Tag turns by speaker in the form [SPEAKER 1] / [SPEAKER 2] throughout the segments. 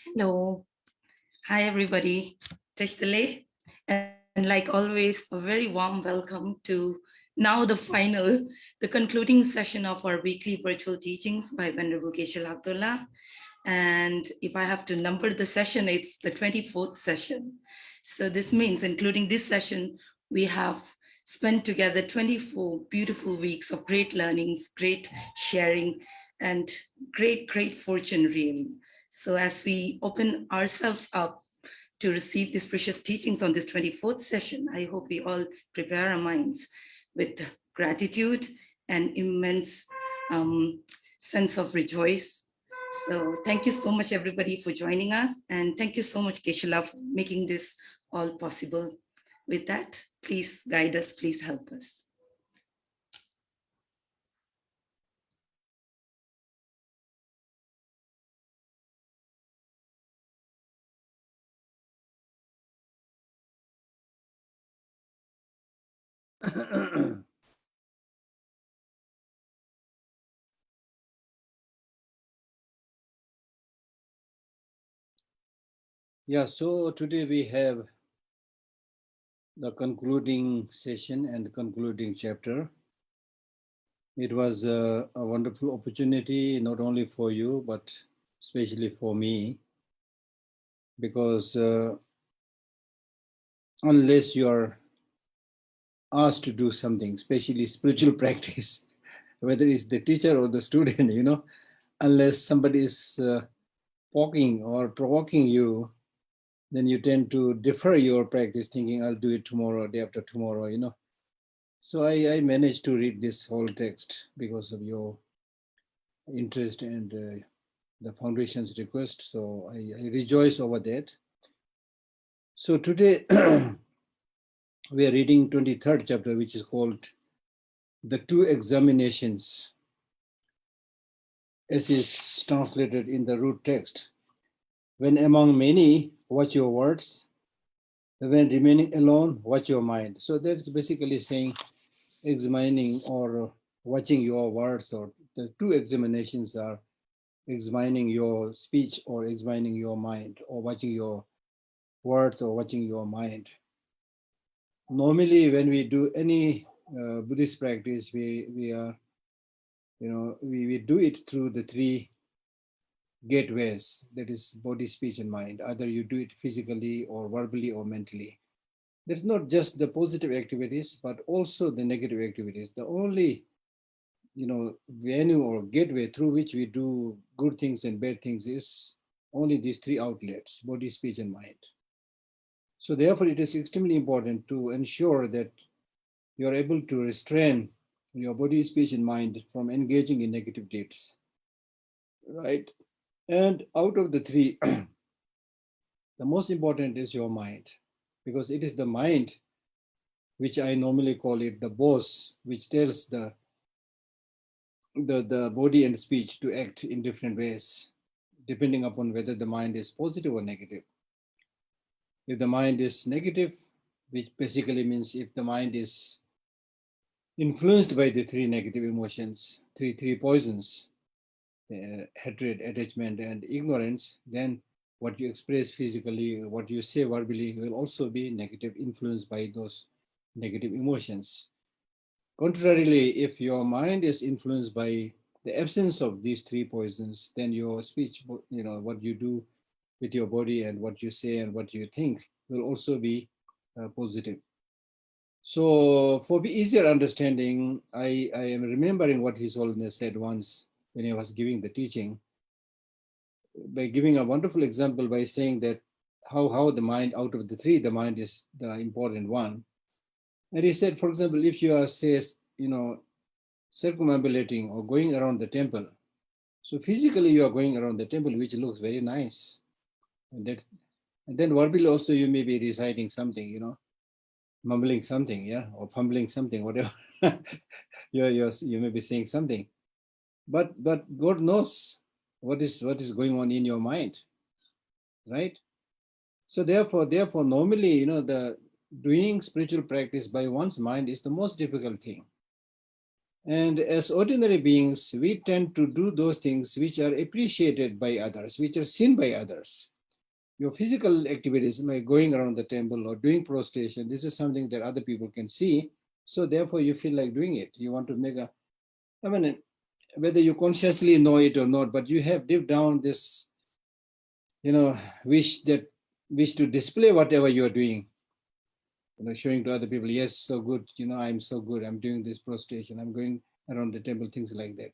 [SPEAKER 1] Hello. Hi, everybody. Tashdale. And like always, a very warm welcome to now the final, the concluding session of our weekly virtual teachings by Venerable Geshe Lhakdor. And if I have to number the session, it's the 24th session. So this means, including this session, we have spent together 24 beautiful weeks of great learnings, great sharing, and great fortune, really. So as we open ourselves up to receive these precious teachings on this 24th session, I hope we all prepare our minds with gratitude and immense sense of rejoice. So thank you so much, everybody, for joining us. And thank you so much, Geshe La, for making this all possible. With that, please guide us, please help us.
[SPEAKER 2] Yeah, so today we have the concluding session and concluding chapter. It was a wonderful opportunity, not only for you, but especially for me, because unless you are asked to do something, especially spiritual practice, whether it's the teacher or the student, unless somebody is poking or provoking you, then you tend to defer your practice thinking, I'll do it tomorrow, day after tomorrow, So I managed to read this whole text because of your interest and the foundation's request. So I rejoice over that. So today we are reading 23rd chapter, which is called The Two Examinations, as is translated in the root text. When among many, watch your words. When remaining alone, watch your mind. So that's basically saying examining or watching your words, or the two examinations are examining your speech or examining your mind, or watching your words or watching your mind. Normally, when we do any Buddhist practice, we are, we do it through the three gateways, that is body, speech, and mind. Either you do it physically or verbally or mentally. That's not just the positive activities, but also the negative activities. The only venue or gateway through which we do good things and bad things is only these three outlets: body, speech, and mind. So therefore, it is extremely important to ensure that you are able to restrain your body, speech, and mind from engaging in negative deeds, right? And out of the three, the most important is your mind, because it is the mind, which I normally call it the boss, which tells the body and speech to act in different ways, depending upon whether the mind is positive or negative. If the mind is negative, which basically means if the mind is influenced by the three negative emotions, three poisons, hatred, attachment, and ignorance, then what you express physically, what you say verbally will also be negative, influenced by those negative emotions. Contrarily, if your mind is influenced by the absence of these three poisons, then your speech, what you do with your body and what you say and what you think will also be positive. So for easier understanding, I am remembering what His Holiness said once when he was giving the teaching, by giving a wonderful example by saying that how the mind, out of the three, the mind is the important one. And he said, for example, if you are, say, circumambulating or going around the temple, so physically you are going around the temple, which looks very nice. And then verbally also you may be reciting something, mumbling something, yeah, or fumbling something, whatever. you may be saying something. But God knows what is going on in your mind, right? So therefore, normally, the doing spiritual practice by one's mind is the most difficult thing. And as ordinary beings, we tend to do those things which are appreciated by others, which are seen by others. your physical activities, like going around the temple or doing prostration, this is something that other people can see. So therefore you feel like doing it. You want to make a, I mean, whether you consciously know it or not, but you have deep down this, wish to display whatever you are doing, showing to other people, yes, so good, I'm so good, I'm doing this prostration, I'm going around the temple, things like that.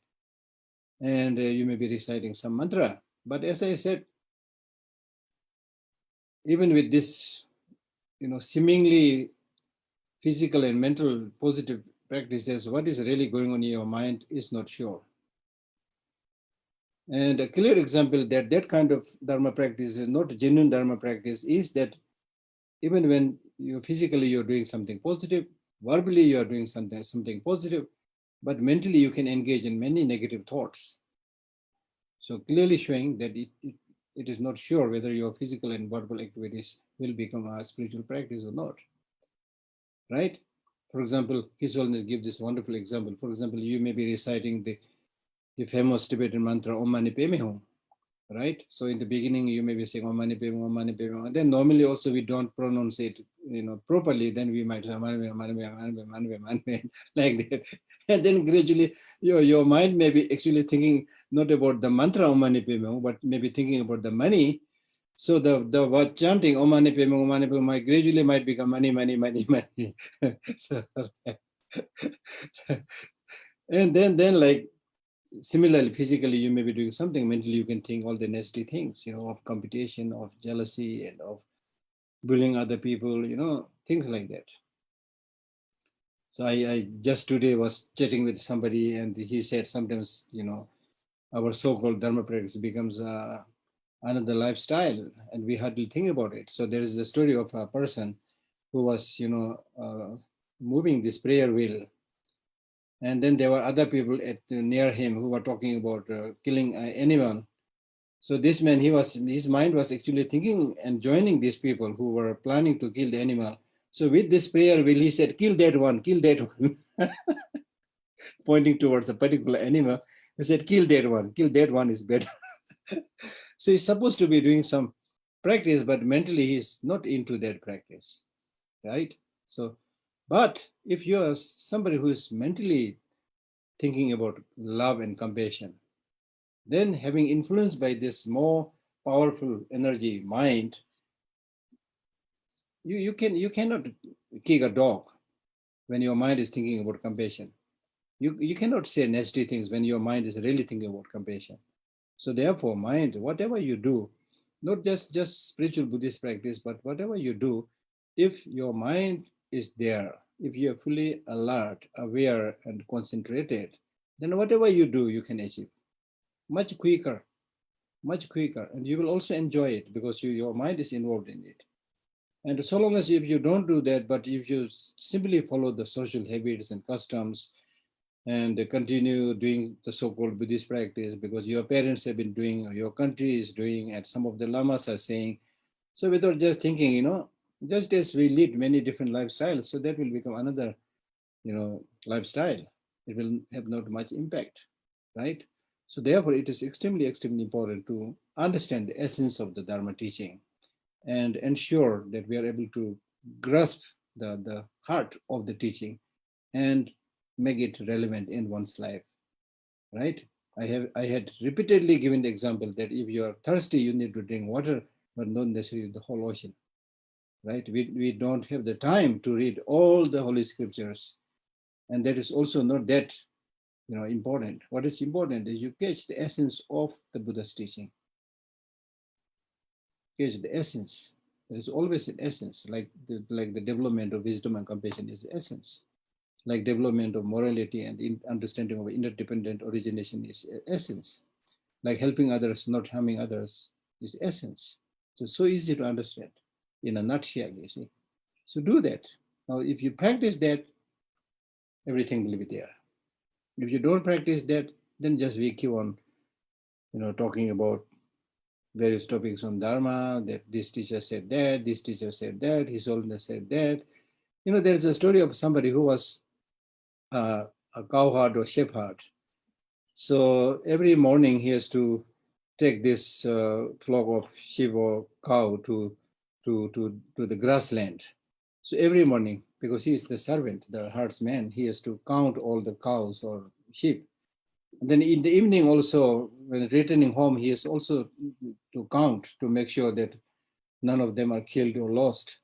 [SPEAKER 2] And you may be reciting some mantra. But as I said, even with this, seemingly physical and mental positive practices, what is really going on in your mind is not sure. And a clear example that that kind of dharma practice is not genuine dharma practice is that even when physically you're doing something positive, verbally you're doing something positive, but mentally you can engage in many negative thoughts. So clearly showing that it is not sure whether your physical and verbal activities will become a spiritual practice or not, right? For example, His Holiness gives this wonderful example. For example, you may be reciting the famous Tibetan mantra Om Mani Padme Hum, right? So in the beginning, you may be saying Om Mani Padme Hum, Om Mani Padme Hum. And then normally also we don't pronounce it, properly. Then we might say Om Mani Padme, Mani Padme, Mani Padme, Mani Padme, Mani Padme, like that. And then gradually your mind may be actually thinking not about the mantra Om Mani Padme Hum, but maybe thinking about the money. So the word chanting Om Mani Padme Hum, Om Mani Padme Hum gradually might become money, money, money, money. So, and then like similarly, physically, you may be doing something. Mentally, you can think all the nasty things, of competition, of jealousy, and of bullying other people, things like that. So I just today was chatting with somebody, and he said sometimes, our so-called dharma practice becomes another lifestyle, and we hardly think about it. So there is the story of a person who was, moving this prayer wheel. And then there were other people near him who were talking about killing anyone. So this man, his mind was actually thinking and joining these people who were planning to kill the animal. So with this prayer wheel, he said, kill that one, pointing towards a particular animal. He said, kill that one is better. So he's supposed to be doing some practice, but mentally he's not into that practice, right? So, but if you are somebody who is mentally thinking about love and compassion, then having influenced by this more powerful energy mind, you cannot kick a dog when your mind is thinking about compassion. You cannot say nasty things when your mind is really thinking about compassion. So therefore, mind, whatever you do, not just spiritual Buddhist practice, but whatever you do, if your mind is there, if you are fully alert, aware, and concentrated, then whatever you do, you can achieve much quicker, and you will also enjoy it because your mind is involved in it. And so long as if you don't do that, but if you simply follow the social habits and customs and continue doing the so-called Buddhist practice because your parents have been doing or your country is doing and some of the lamas are saying, so without just thinking, just as we lead many different lifestyles, so that will become another, lifestyle. It will have not much impact, right? So therefore, it is extremely, extremely important to understand the essence of the Dharma teaching and ensure that we are able to grasp the heart of the teaching and make it relevant in one's life, right? I had repeatedly given the example that if you are thirsty, you need to drink water, but not necessarily the whole ocean, right? We don't have the time to read all the holy scriptures, and that is also not that important. What is important is you catch the essence of the Buddha's teaching. Catch the essence. There is always an essence, like the development of wisdom and compassion is the essence. Like development of morality and understanding of interdependent origination is essence. Like helping others, not harming others is essence. So it's so easy to understand in a nutshell, you see. So do that. Now, if you practice that, everything will be there. If you don't practice that, then just we keep on, talking about various topics on Dharma, that this teacher said that, this teacher said that, His Holiness said that. There's a story of somebody who was a cowherd or shepherd. So every morning he has to take this flock of sheep or cow to the grassland. So every morning, because he is the servant, the herdsman, he has to count all the cows or sheep. And then in the evening also, when returning home, he has also to count to make sure that none of them are killed or lost.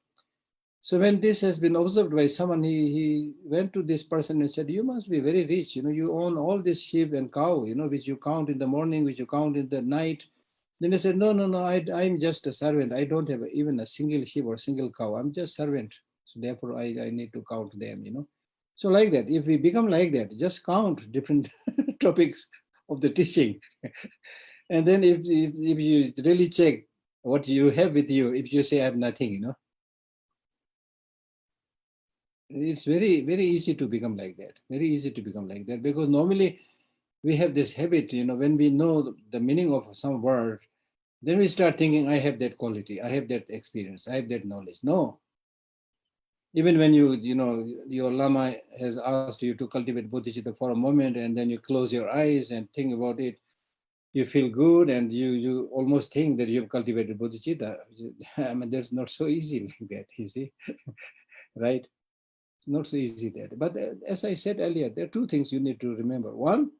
[SPEAKER 2] So when this has been observed by someone, he went to this person and said, you must be very rich. You own all this sheep and cow, which you count in the morning, which you count in the night. Then he said, no, no, no, I'm just a servant. I don't have even a single sheep or single cow. I'm just servant. So therefore, I need to count them. So like that, if we become like that, just count different topics of the teaching. And then if you really check what you have with you, if you say I have nothing, it's very, very easy to become like that. Very easy to become like that, because normally we have this habit, when we know the meaning of some word, then we start thinking, I have that quality, I have that experience, I have that knowledge. No. Even when your Lama has asked you to cultivate Bodhisattva for a moment, and then you close your eyes and think about it, you feel good, and you almost think that you've cultivated Bodhisattva. I mean, that's not so easy like that, you see, right? It's not so easy that. But as I said earlier, there are two things you need to remember. One,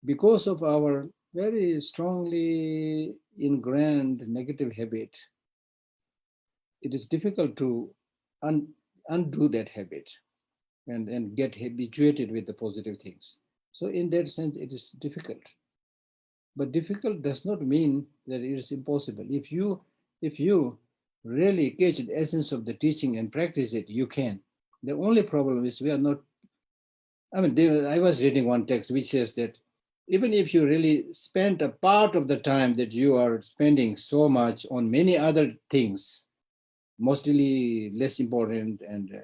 [SPEAKER 2] because of our very strongly ingrained negative habit, it is difficult to undo that habit and get habituated with the positive things. So in that sense, it is difficult. But difficult does not mean that it is impossible. If you really catch the essence of the teaching and practice it, you can. The only problem is we are not. I mean, I was reading one text which says that even if you really spend a part of the time that you are spending so much on many other things, mostly less important and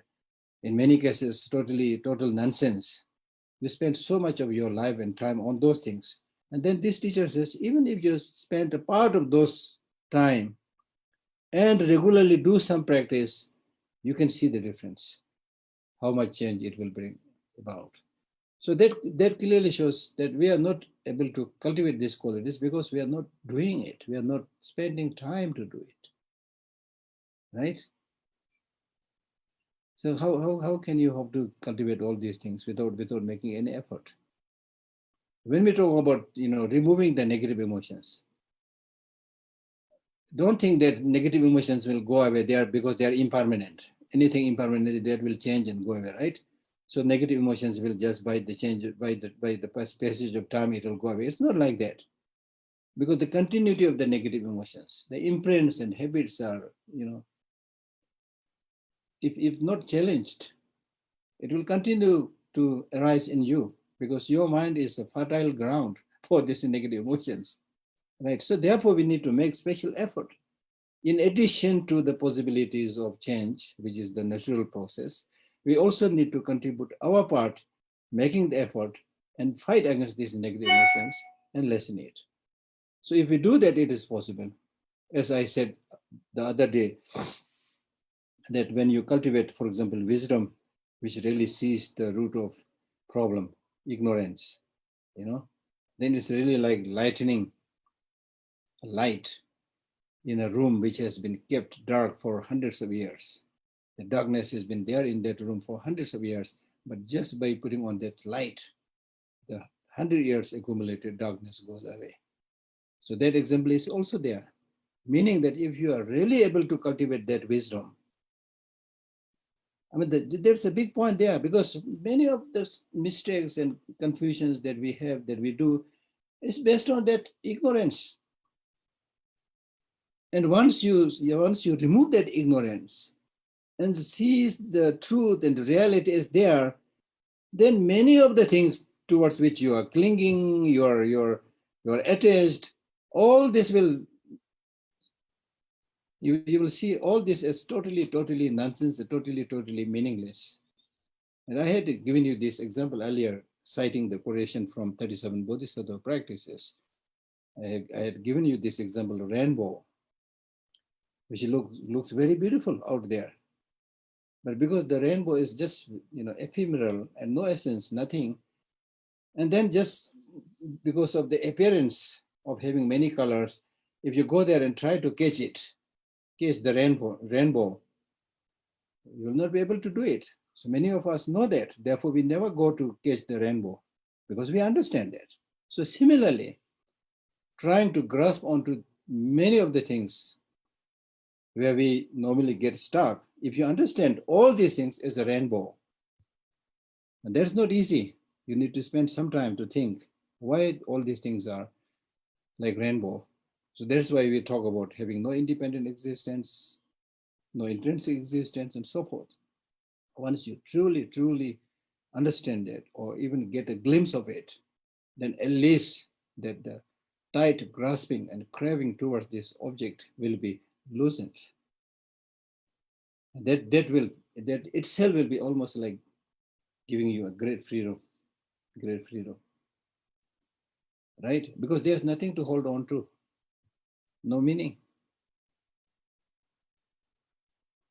[SPEAKER 2] in many cases total nonsense, you spend so much of your life and time on those things. And then this teacher says, even if you spend a part of those time and regularly do some practice, you can see the difference, how much change it will bring about. So that clearly shows that we are not able to cultivate these qualities because we are not doing it. We are not spending time to do it, right? So how can you hope to cultivate all these things without making any effort? When we talk about removing the negative emotions, don't think that negative emotions will go away there because they are impermanent. Anything impermanent that will change and go away, right? So negative emotions will just by the passage of time it will go away. It's not like that, because the continuity of the negative emotions, the imprints and habits are, if not challenged, it will continue to arise in you because your mind is a fertile ground for these negative emotions, right? So therefore, we need to make special effort. In addition to the possibilities of change, which is the natural process, we also need to contribute our part, making the effort and fight against these negative emotions and lessen it. So if we do that, it is possible. As I said the other day, that when you cultivate, for example, wisdom, which really sees the root of problem, ignorance, then it's really like lightening a light in a room which has been kept dark for hundreds of years. The darkness has been there in that room for hundreds of years, but just by putting on that light, the 100 years accumulated darkness goes away. So that example is also there, meaning that if you are really able to cultivate that wisdom, I mean, there's a big point there, because many of the mistakes and confusions that we have, that we do, is based on that ignorance. And once you remove that ignorance and sees the truth and the reality is there, then many of the things towards which you are clinging, you're attached, all this will, you will see all this as totally nonsense, totally meaningless. And I had given you this example earlier, citing the quotation from 37 Bodhisattva practices. I had given you this example of rainbow, which looks very beautiful out there. But because the rainbow is just ephemeral and no essence, nothing, and then just because of the appearance, of having many colors, if you go there and try to catch the rainbow, you will not be able to do it. So many of us know that. Therefore, we never go to catch the rainbow because we understand that. So similarly, trying to grasp onto many of the things where we normally get stuck, if you understand all these things as a rainbow, and that's not easy. You need to spend some time to think why all these things are like rainbow. So that's why we talk about having no independent existence, no intrinsic existence, and so forth. Once you truly, truly understand that, or even get a glimpse of it, then at least that the tight grasping and craving towards this object will be loosened. That itself will be almost like giving you a great freedom, right? Because there's nothing to hold on to, no meaning.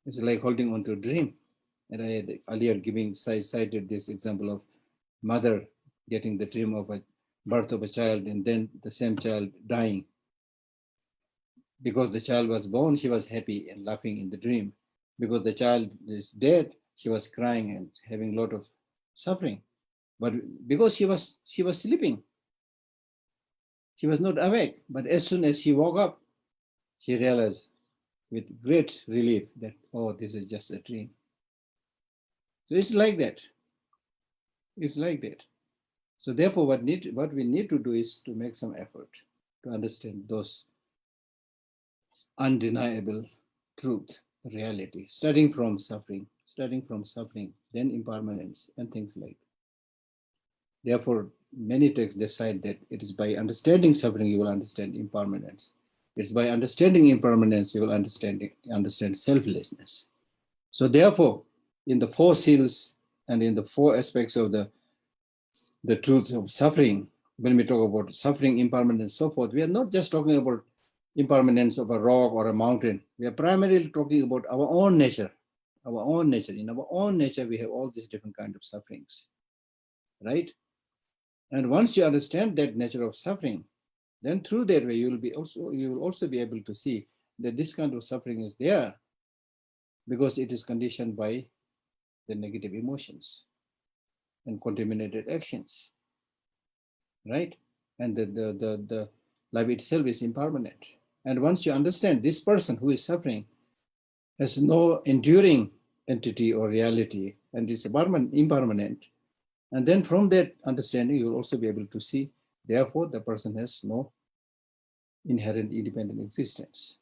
[SPEAKER 2] It's like holding on to a dream. And I had earlier cited this example of mother getting the dream of a birth of a child and then the same child dying. Because the child was born, she was happy and laughing in the dream. Because the child is dead, she was crying and having a lot of suffering. But because she was sleeping, she was not awake. But as soon as she woke up, she realized with great relief that, oh, this is just a dream. So it's like that. It's like that. So therefore, what we need to do is to make some effort to understand those undeniable truth, reality, starting from suffering, then impermanence and things like that. Therefore, many texts decide that it is by understanding suffering you will understand impermanence. It's by understanding impermanence you will understand selflessness. So therefore, in the four seals and in the four aspects of the truth of suffering, when we talk about suffering, impermanence, and so forth, we are not just talking about impermanence of a rock or a mountain. We are primarily talking about our own nature. In our own nature, we have all these different kinds of sufferings, right? And once you understand that nature of suffering, then through that way you will also be able to see that this kind of suffering is there because it is conditioned by the negative emotions and contaminated actions, right? And the life itself is impermanent. And once you understand this person who is suffering has no enduring entity or reality and is impermanent, and then from that understanding, you will also be able to see, therefore, the person has no inherent independent existence.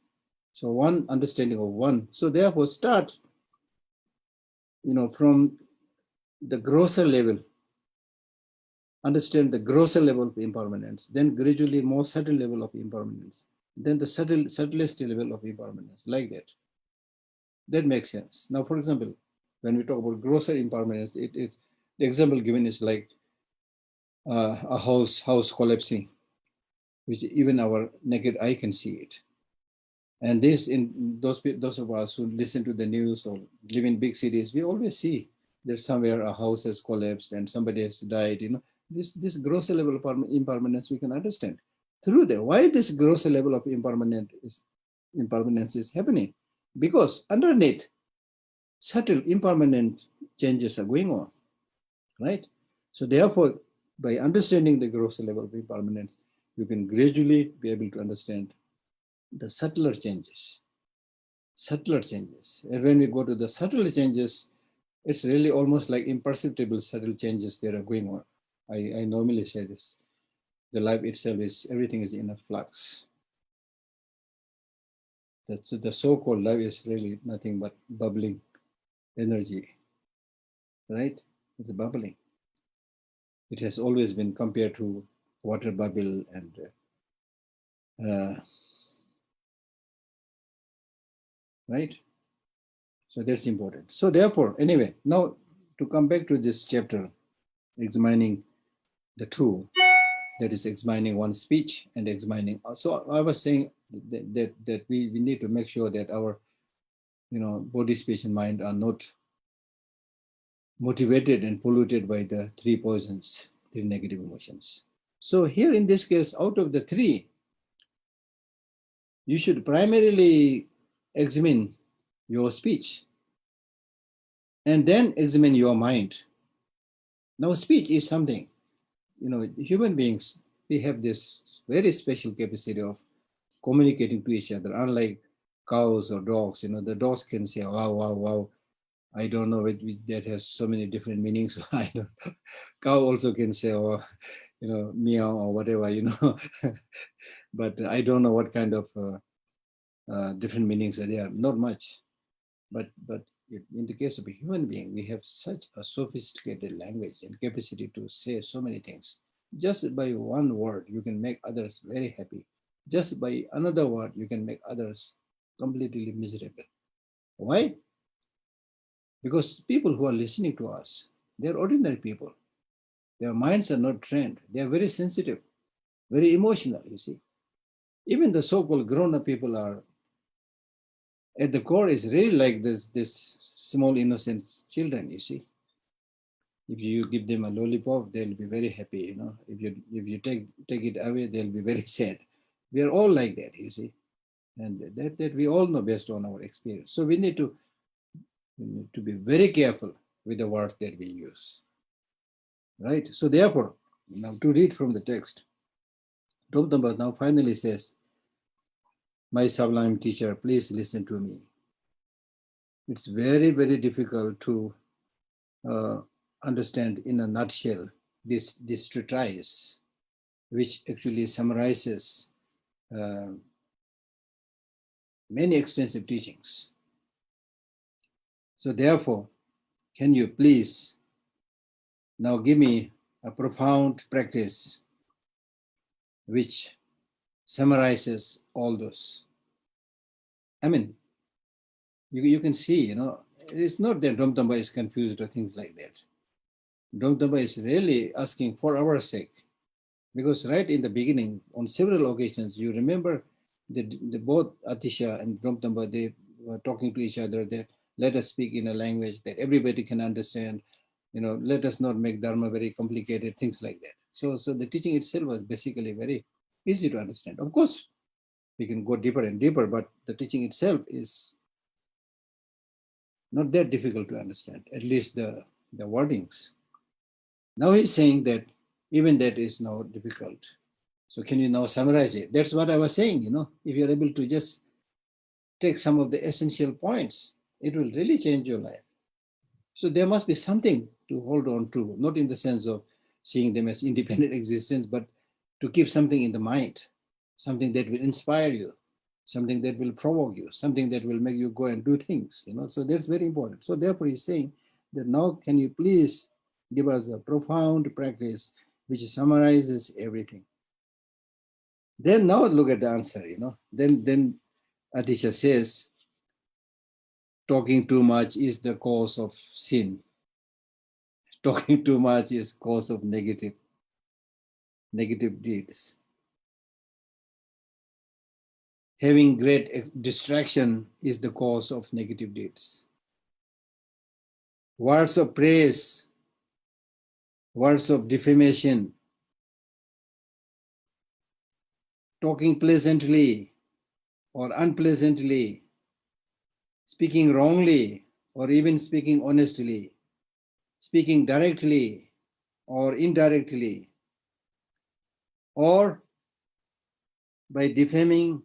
[SPEAKER 2] So one understanding of one. So therefore, start, from the grosser level, understand the grosser level of impermanence, then gradually more subtle level of impermanence, then the subtlest level of impermanence, like that. That makes sense. Now, for example, when we talk about grosser impermanence, the example given is like a house collapsing, which even our naked eye can see it. And this, in those of us who listen to the news or live in big cities, we always see that somewhere a house has collapsed and somebody has died. This grosser level of impermanence we can understand through that. Why this grosser level of impermanence is happening? Because underneath, subtle impermanent changes are going on, right? So therefore, by understanding the grosser level of impermanence, you can gradually be able to understand the subtler changes. And when we go to the subtle changes, it's really almost like imperceptible subtle changes that are going on. I normally say this. The life itself everything is in a flux. The so-called life is really nothing but bubbling energy, right? It's bubbling. It has always been compared to water bubble and right? So that's important. So therefore, anyway, now to come back to this chapter, examining the two, that is examining one's speech and examining. So I was saying that we need to make sure that our, body, speech, and mind are not motivated and polluted by the three poisons, three negative emotions. So here in this case, out of the three, you should primarily examine your speech and then examine your mind. Now, speech is something, human beings, we have this very special capacity of communicating to each other, unlike cows or dogs. The dogs can say, wow, wow, wow. I don't know, that has so many different meanings. I don't know. Cow also can say, oh, meow or whatever. But I don't know what kind of different meanings are there. Not much. But in the case of a human being, we have such a sophisticated language and capacity to say so many things. Just by one word, you can make others very happy. Just by another word, you can make others completely miserable. Why? Because people who are listening to us, they're ordinary people. Their minds are not trained. They are very sensitive, very emotional, you see. Even the so-called grown-up people are, at the core, is really like this small innocent children, you see. If you give them a lollipop, they'll be very happy, If you take it away, they'll be very sad. We are all like that, you see. And that we all know based on our experience. So we need to be very careful with the words that we use. Right? So therefore, now to read from the text, Dobdamba now finally says, my sublime teacher, please listen to me. It's very, very difficult to understand in a nutshell this treatise, which actually summarizes many extensive teachings. So therefore, can you please now give me a profound practice which summarizes all those? I mean, you can see, it's not that Domtamba is confused or things like that. Domtamba is really asking for our sake, because right in the beginning, on several occasions, you remember the both Atisha and Domtamba, they were talking to each other that let us speak in a language that everybody can understand. Let us not make Dharma very complicated, things like that. So the teaching itself was basically very easy to understand. Of course, we can go deeper and deeper, but the teaching itself is not that difficult to understand, at least the wordings. Now he's saying that even that is now difficult. So can you now summarize it? That's what I was saying, if you're able to just take some of the essential points, it will really change your life. So there must be something to hold on to, not in the sense of seeing them as independent existence, but to keep something in the mind, something that will inspire you, something that will provoke you, something that will make you go and do things, So that's very important. So therefore he's saying that now can you please give us a profound practice which summarizes everything. Then now look at the answer, Then Atisha says, talking too much is the cause of sin. Talking too much is cause of negative deeds. Having great distraction is the cause of negative deeds. Words of praise, words of defamation, talking pleasantly or unpleasantly, speaking wrongly or even speaking honestly, speaking directly or indirectly, or by defaming,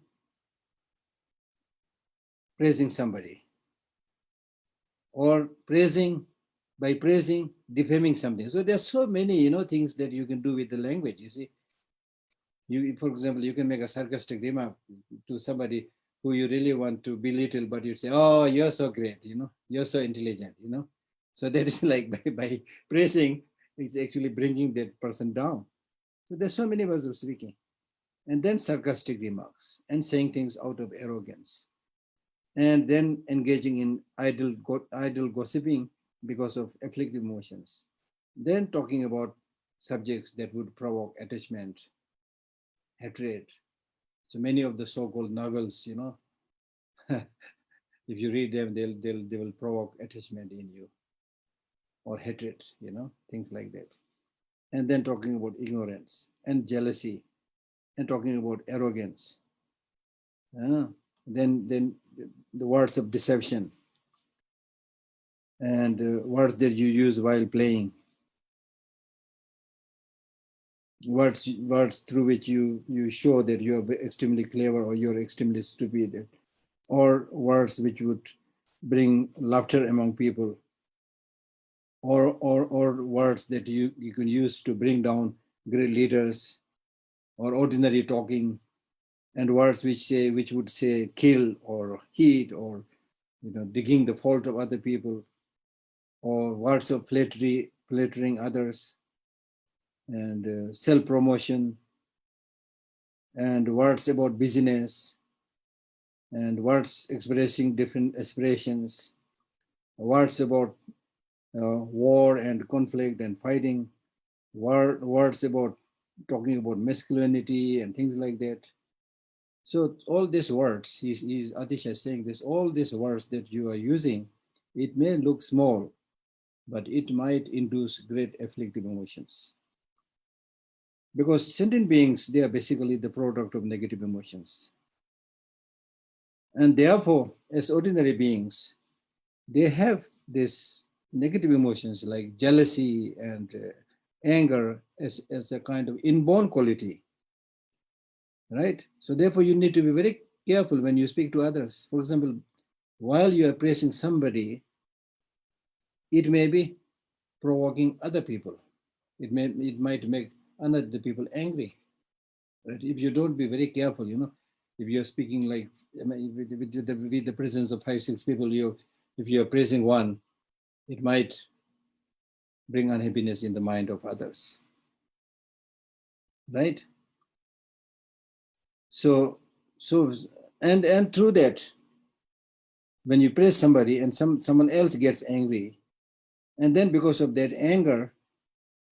[SPEAKER 2] praising somebody, or by praising, defaming something. So there's so many, things that you can do with the language, you see. For example, you can make a sarcastic remark to somebody who you really want to belittle, but you say, oh, you're so great, you're so intelligent, So that is like by praising, it's actually bringing that person down. So there's so many ways of speaking. And then sarcastic remarks and saying things out of arrogance. And then engaging in idle gossiping because of afflictive emotions. Then talking about subjects that would provoke attachment, hatred. So many of the so-called novels, if you read them, they will provoke attachment in you or hatred, things like that. And then talking about ignorance and jealousy and talking about arrogance, Then the words of deception and words that you use while playing, words through which you show that you are extremely clever or you're extremely stupid, or words which would bring laughter among people, or words that you can use to bring down great leaders, or ordinary talking, and words which would say kill or hit, or digging the fault of other people, or words of flattering others, and self-promotion, and words about business, and words expressing different aspirations, words about war and conflict and fighting, words about talking about masculinity and things like that. So all these words, Atisha is saying this, all these words that you are using, it may look small, but it might induce great afflictive emotions. Because sentient beings, they are basically the product of negative emotions. And therefore, as ordinary beings, they have this negative emotions like jealousy and anger as a kind of inborn quality, right? So therefore, you need to be very careful when you speak to others. For example, while you are praising somebody, it may be provoking other people. It might make other people angry, right? If you don't be very careful, if you're speaking like with the presence of 5-6 people, if you're praising one, it might bring unhappiness in the mind of others, right? So and through that, when you praise somebody and someone else gets angry, and then because of that anger,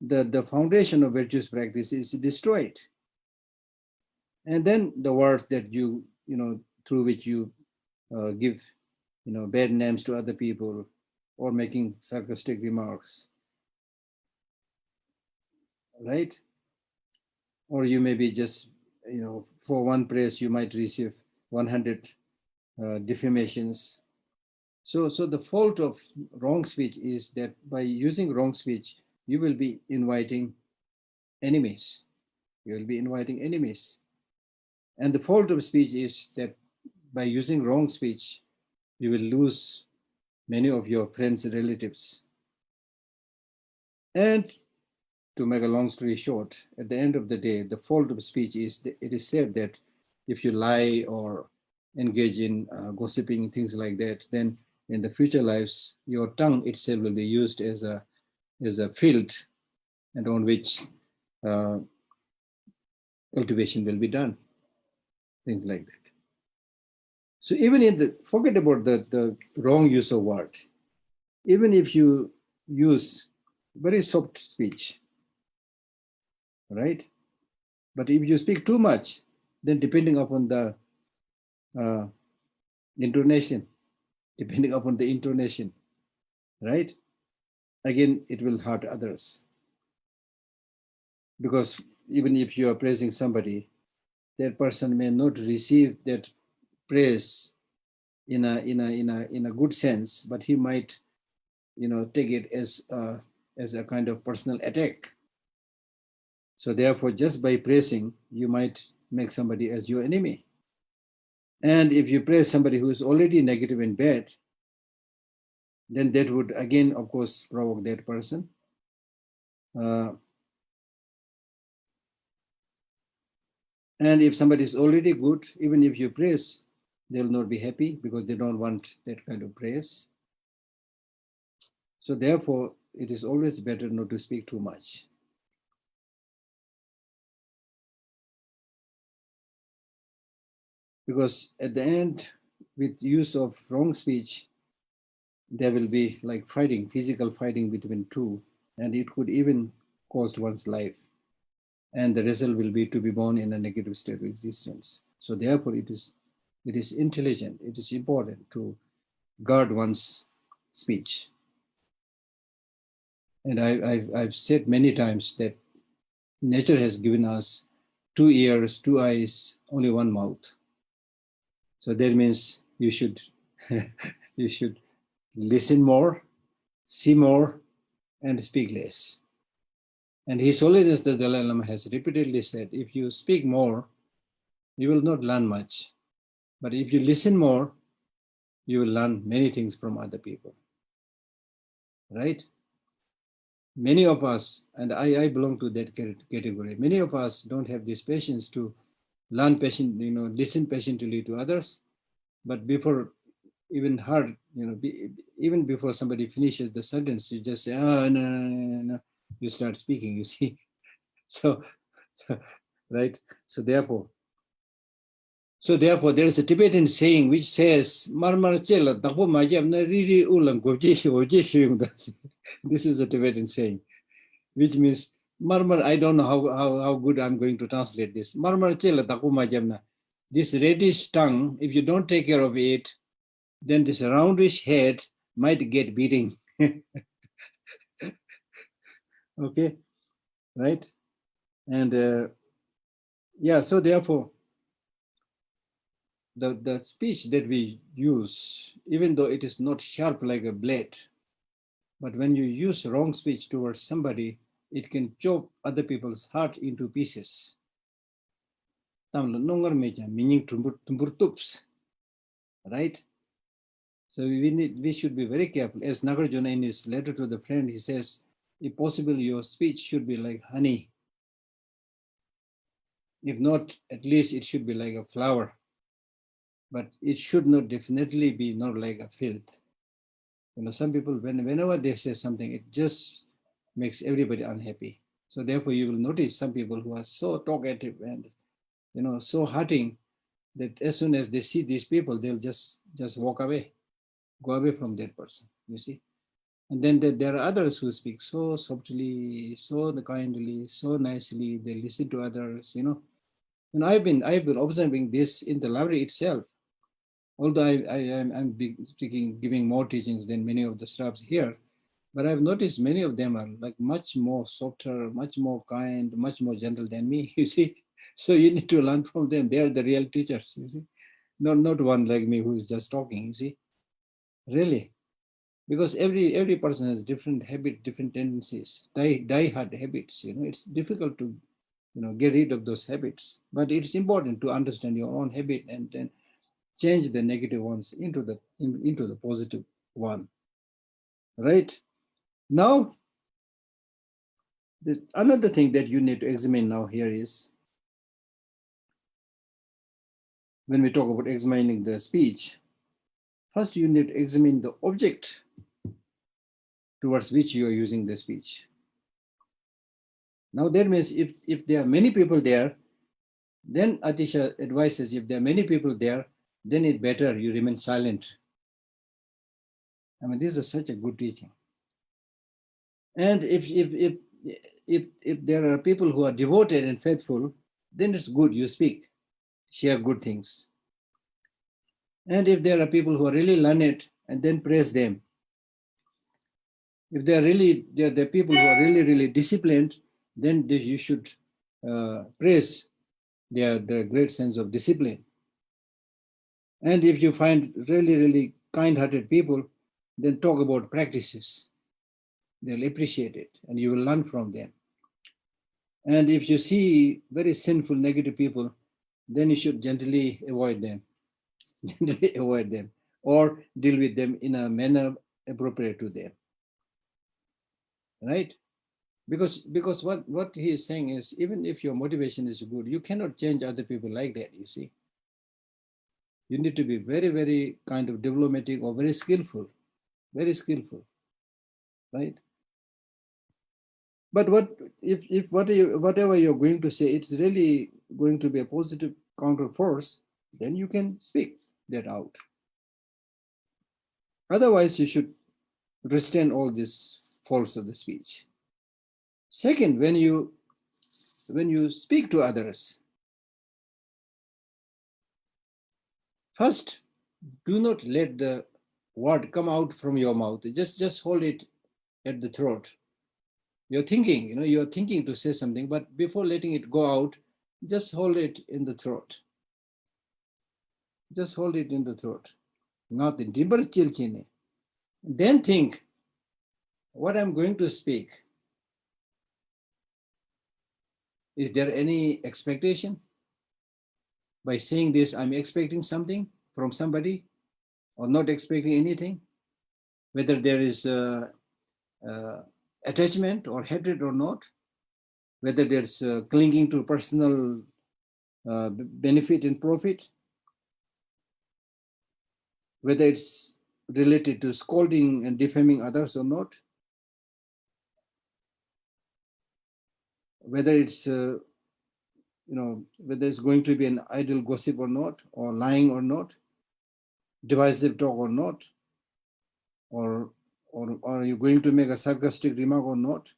[SPEAKER 2] the foundation of virtuous practice is destroyed. And then the words that through which you give bad names to other people, or making sarcastic remarks, right? Or you may be just for one praise you might receive 100 defamations. So the fault of wrong speech is that by using wrong speech, you will be inviting enemies. You will be inviting enemies. And the fault of speech is that by using wrong speech, you will lose many of your friends and relatives. And to make a long story short, at the end of the day, the fault of speech is that it is said that if you lie or engage in gossiping, things like that, then in the future lives, your tongue itself will be used as a field, and on which cultivation will be done, things like that. So even forget about the wrong use of word. Even if you use very soft speech, right? But if you speak too much, then depending upon the intonation, right? Again, it will hurt others. Because even if you are praising somebody, that person may not receive that praise in a good sense, but he might take it as a kind of personal attack. So therefore, just by praising, you might make somebody as your enemy. And if you praise somebody who is already negative and bad, then that would again, of course, provoke that person. And if somebody is already good, even if you praise, they'll not be happy because they don't want that kind of praise. So therefore, it is always better not to speak too much. Because at the end, with use of wrong speech, there will be like fighting, physical fighting between two, and it could even cost one's life. And the result will be to be born in a negative state of existence. So therefore, it is intelligent, it is important to guard one's speech. And I've said many times that nature has given us 2 ears, 2 eyes, only one mouth. So that means you should you should listen more, see more, and speak less. And His Holiness the Dalai Lama has repeatedly said, if you speak more, you will not learn much. But if you listen more, you will learn many things from other people. Right? Many of us, and I belong to that category, many of us don't have this patience to learn patient, listen patiently to others. But before even heard, even before somebody finishes the sentence, you just say, oh, no. You start speaking, you see. So, right? So therefore, there is a Tibetan saying which says, "Marmar chela dapo majam na riri ulam goji." This is a Tibetan saying, which means marmar. I don't know how good I'm going to translate this. Marmar chela dapo majam na. This reddish tongue, if you don't take care of it, then this roundish head might get beating. Okay, right? And yeah, so therefore, the speech that we use, even though it is not sharp like a blade, but when you use wrong speech towards somebody, it can chop other people's heart into pieces. Meaning right? So we should be very careful. As Nagarjuna in his letter to the friend, he says, if possible, your speech should be like honey. If not, at least it should be like a flower. But it should not definitely be not like a filth. Some people, whenever they say something, it just makes everybody unhappy. So therefore, you will notice some people who are so talkative and so hurting that as soon as they see these people, they'll just walk away, go away from that person. You see, and then there are others who speak so softly, so kindly, so nicely. They listen to others. And I've been observing this in the library itself. Although I'm speaking, giving more teachings than many of the staffs here, but I've noticed many of them are like much more softer, much more kind, much more gentle than me. You see, so you need to learn from them. They are the real teachers. You see, not one like me who is just talking. You see, really, because every person has different habits, different tendencies, die-hard habits. It's difficult to get rid of those habits, but it's important to understand your own habit and then change the negative ones into the positive one. Right? Now, another thing that you need to examine now here is, when we talk about examining the speech, first you need to examine the object towards which you are using the speech. Now that means if there are many people there, then Atisha advises, if there are many people there, then it's better you remain silent. I mean, this is such a good teaching. And if there are people who are devoted and faithful, then it's good you speak, share good things. And if there are people who are really learned, and then praise them. If there are people who are really disciplined, then you should praise their great sense of discipline. And if you find really kind-hearted people, then talk about practices. They'll appreciate it, and you will learn from them. And if you see very sinful, negative people, then you should gently avoid them, or deal with them in a manner appropriate to them. Right? Because what he is saying is, even if your motivation is good, you cannot change other people like that, you see. You need to be very kind of diplomatic or very skillful, right? But if whatever you're going to say, it's really going to be a positive counter force, then you can speak that out. Otherwise, you should restrain all this force of the speech. Second, when you speak to others, first, do not let the word come out from your mouth. Just hold it at the throat. You're thinking to say something, but before letting it go out, just hold it in the throat. Just hold it in the throat. Nothing. Then think what I'm going to speak. Is there any expectation? By saying this, I'm expecting something from somebody or not expecting anything? Whether there is attachment or hatred or not, whether there's clinging to personal benefit and profit, whether it's related to scolding and defaming others or not, whether it's whether it's going to be an idle gossip or not, or lying or not, divisive talk or not, or are you going to make a sarcastic remark or not,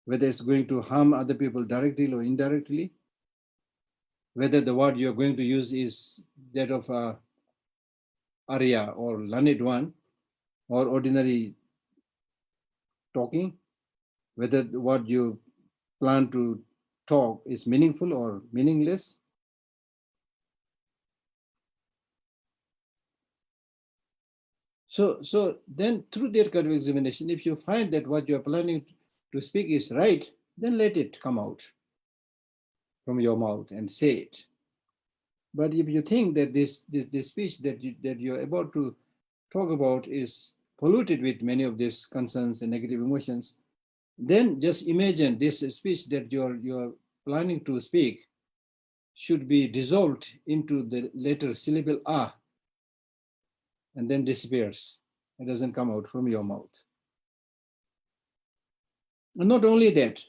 [SPEAKER 2] whether it's going to harm other people directly or indirectly, whether the word you're going to use is that of a Arya or learned one or ordinary talking, whether what you plan to talk is meaningful or meaningless. So then through that kind of examination, if you find that what you're planning to speak is right, then let it come out from your mouth and say it. But if you think that this speech that you're about to talk about is polluted with many of these concerns and negative emotions, then just imagine this speech that you're planning to speak should be dissolved into the letter syllable ah, and then disappears. It doesn't come out from your mouth. And not only that,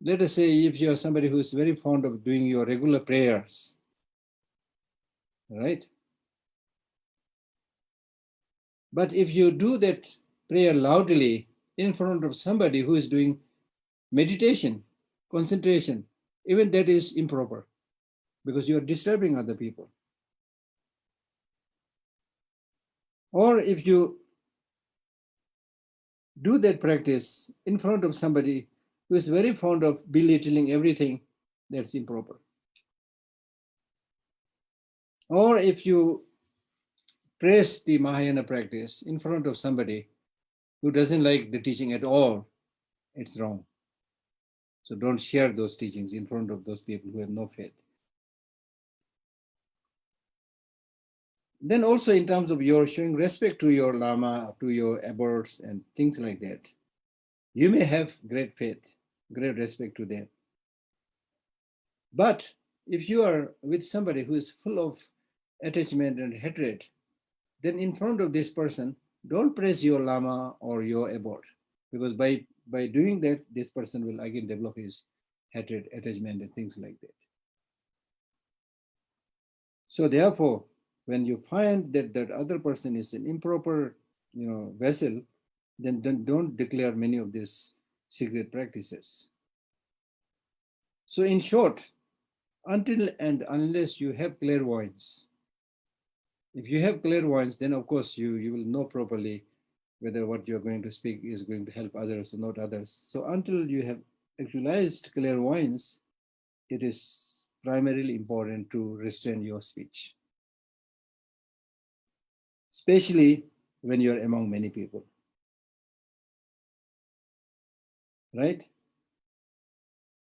[SPEAKER 2] let us say if you're somebody who is very fond of doing your regular prayers, right? But if you do that prayer loudly in front of somebody who is doing meditation, concentration, even that is improper because you are disturbing other people. Or if you do that practice in front of somebody who is very fond of belittling everything, that's improper. Or if you praise the Mahayana practice in front of somebody who doesn't like the teaching at all, it's wrong. So don't share those teachings in front of those people who have no faith. Then also in terms of your showing respect to your Lama, to your abbots and things like that, you may have great faith, great respect to them. But if you are with somebody who is full of attachment and hatred, then in front of this person, don't praise your Lama or your abbot, because by doing that, this person will again develop his hatred, attachment, and things like that. So therefore, when you find that that other person is an improper, vessel, then don't declare many of these secret practices. So in short, until and unless you have clairvoyance, if you have clairvoyance, then of course you will know properly whether what you're going to speak is going to help others or not others. So until you have actualized clairvoyance, it is primarily important to restrain your speech, especially when you're among many people, right?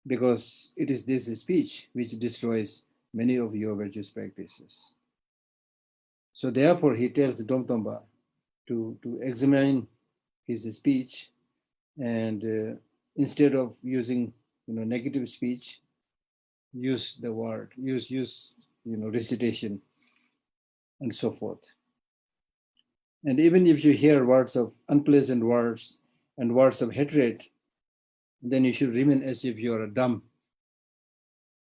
[SPEAKER 2] Because it is this speech which destroys many of your virtuous practices. So therefore, he tells Domtomba to examine his speech, and instead of using negative speech, use the word, use recitation, and so forth. And even if you hear words of unpleasant words and words of hatred, then you should remain as if you are dumb.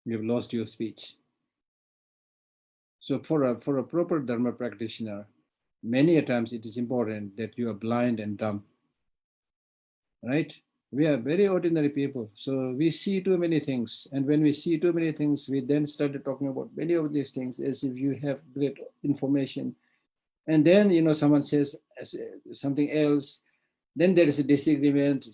[SPEAKER 2] You have lost your speech. So for a proper Dharma practitioner, many a times it is important that you are blind and dumb, right? We are very ordinary people, so we see too many things. And when we see too many things, we then started talking about many of these things as if you have great information. And then, someone says something else, then there is a disagreement.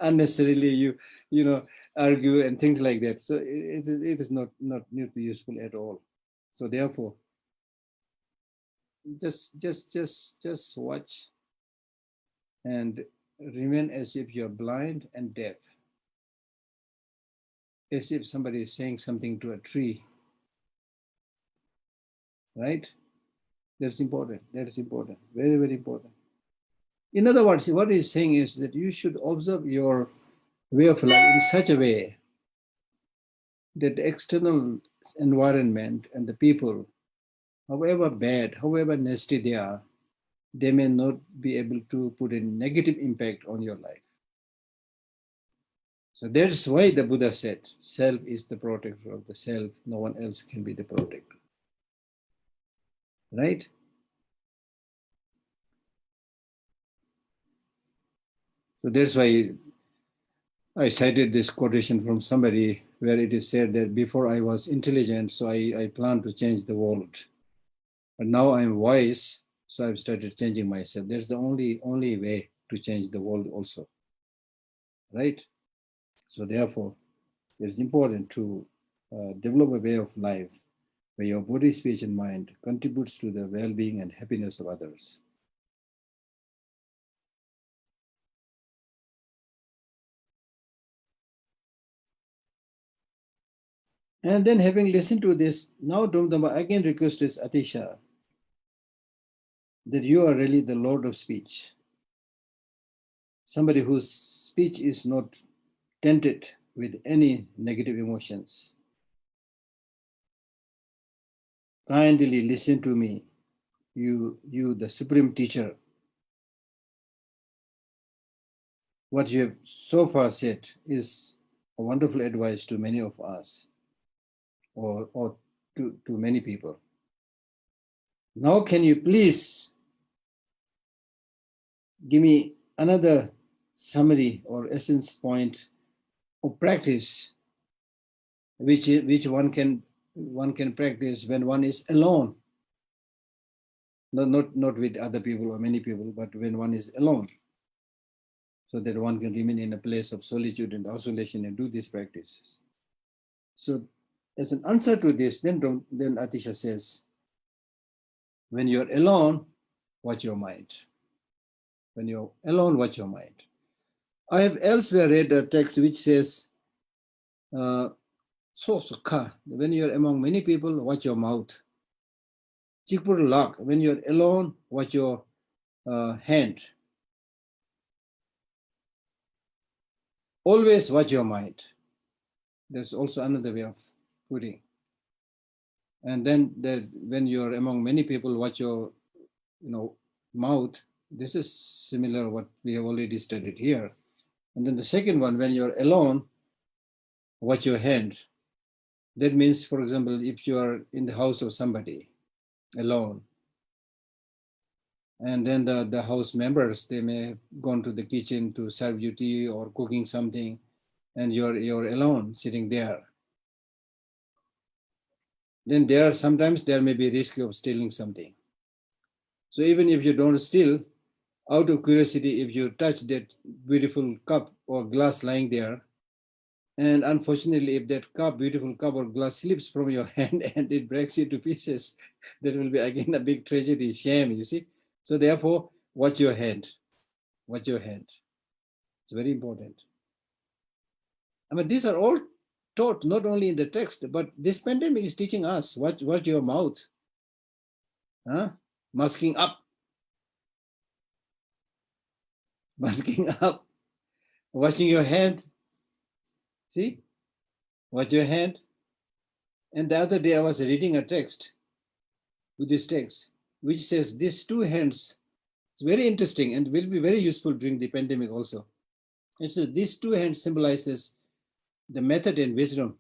[SPEAKER 2] Unnecessarily, you argue and things like that. So it is not useful at all. So therefore, just watch and remain as if you're blind and deaf, as if somebody is saying something to a tree, right? That's important. That is important. Very, very important. In other words, what he's saying is that you should observe your way of life in such a way that the external environment and the people, however bad, however nasty they may not be able to put a negative impact on your life. So that's why the Buddha said, self is the protector of the self. No one else can be the protector. Right? So that's why I cited this quotation from somebody where it is said that before I was intelligent, so I planned to change the world. But now I'm wise, so I've started changing myself. That's the only way to change the world also. Right? So therefore, it's important to develop a way of life where your body, speech, and mind contributes to the well-being and happiness of others. And then having listened to this, now Domdamba again requests Atisha that you are really the Lord of speech. Somebody whose speech is not tainted with any negative emotions. Kindly listen to me, you the supreme teacher. What you have so far said is a wonderful advice to many of us, or to many people. Now can you please give me another summary or essence point of practice which one can practice when one is alone, not with other people or many people, but when one is alone, so that one can remain in a place of solitude and isolation and do these practices. So as an answer to this, then Atisha says, when you're alone, watch your mind. When you're alone, watch your mind. I have elsewhere read a text which says, when you're among many people, watch your mouth. Chikpur lak, when you're alone, watch your hand. Always watch your mind. There's also another way of putting. And then when you're among many people, watch your mouth. This is similar what we have already studied here. And then the second one, when you're alone, watch your hand. That means, for example, if you are in the house of somebody alone, and then the house members, they may have gone to the kitchen to serve you tea or cooking something, and you're alone sitting there. Then sometimes there may be risk of stealing something. So even if you don't steal, out of curiosity, if you touch that beautiful cup or glass lying there, and unfortunately, if that beautiful cup or glass slips from your hand and it breaks you to pieces, that will be again a big tragedy, shame, you see. So therefore, watch your hand. Watch your hand. It's very important. I mean, these are all taught not only in the text, but this pandemic is teaching us, watch your mouth. Masking up. Masking up. Washing your hand. See? Watch your hand. And the other day I was reading a text, Buddhist text, which says these two hands, it's very interesting and will be very useful during the pandemic also. It says these two hands symbolizes the method and wisdom.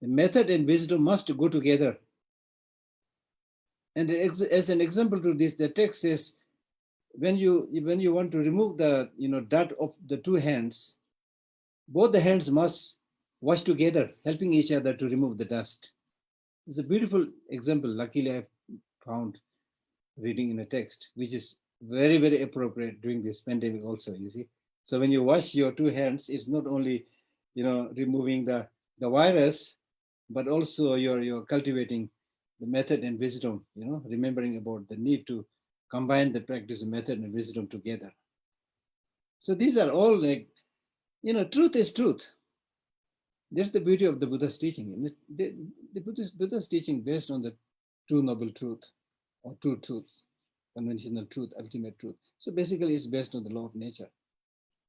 [SPEAKER 2] The method and wisdom must go together. And as an example to this, the text says, when you want to remove the dirt of the two hands, both the hands must wash together, helping each other to remove the dust. It's a beautiful example. Luckily, I've found reading in a text, which is very, very appropriate during this pandemic also, you see. So when you wash your two hands, it's not only removing the virus, but also you're cultivating the method and wisdom, remembering about the need to combine the practice of method and wisdom together. So these are all like, truth is truth. That's the beauty of the Buddha's teaching. And the Buddha's teaching based on the true noble truth or true truths, conventional truth, ultimate truth. So basically it's based on the law of nature.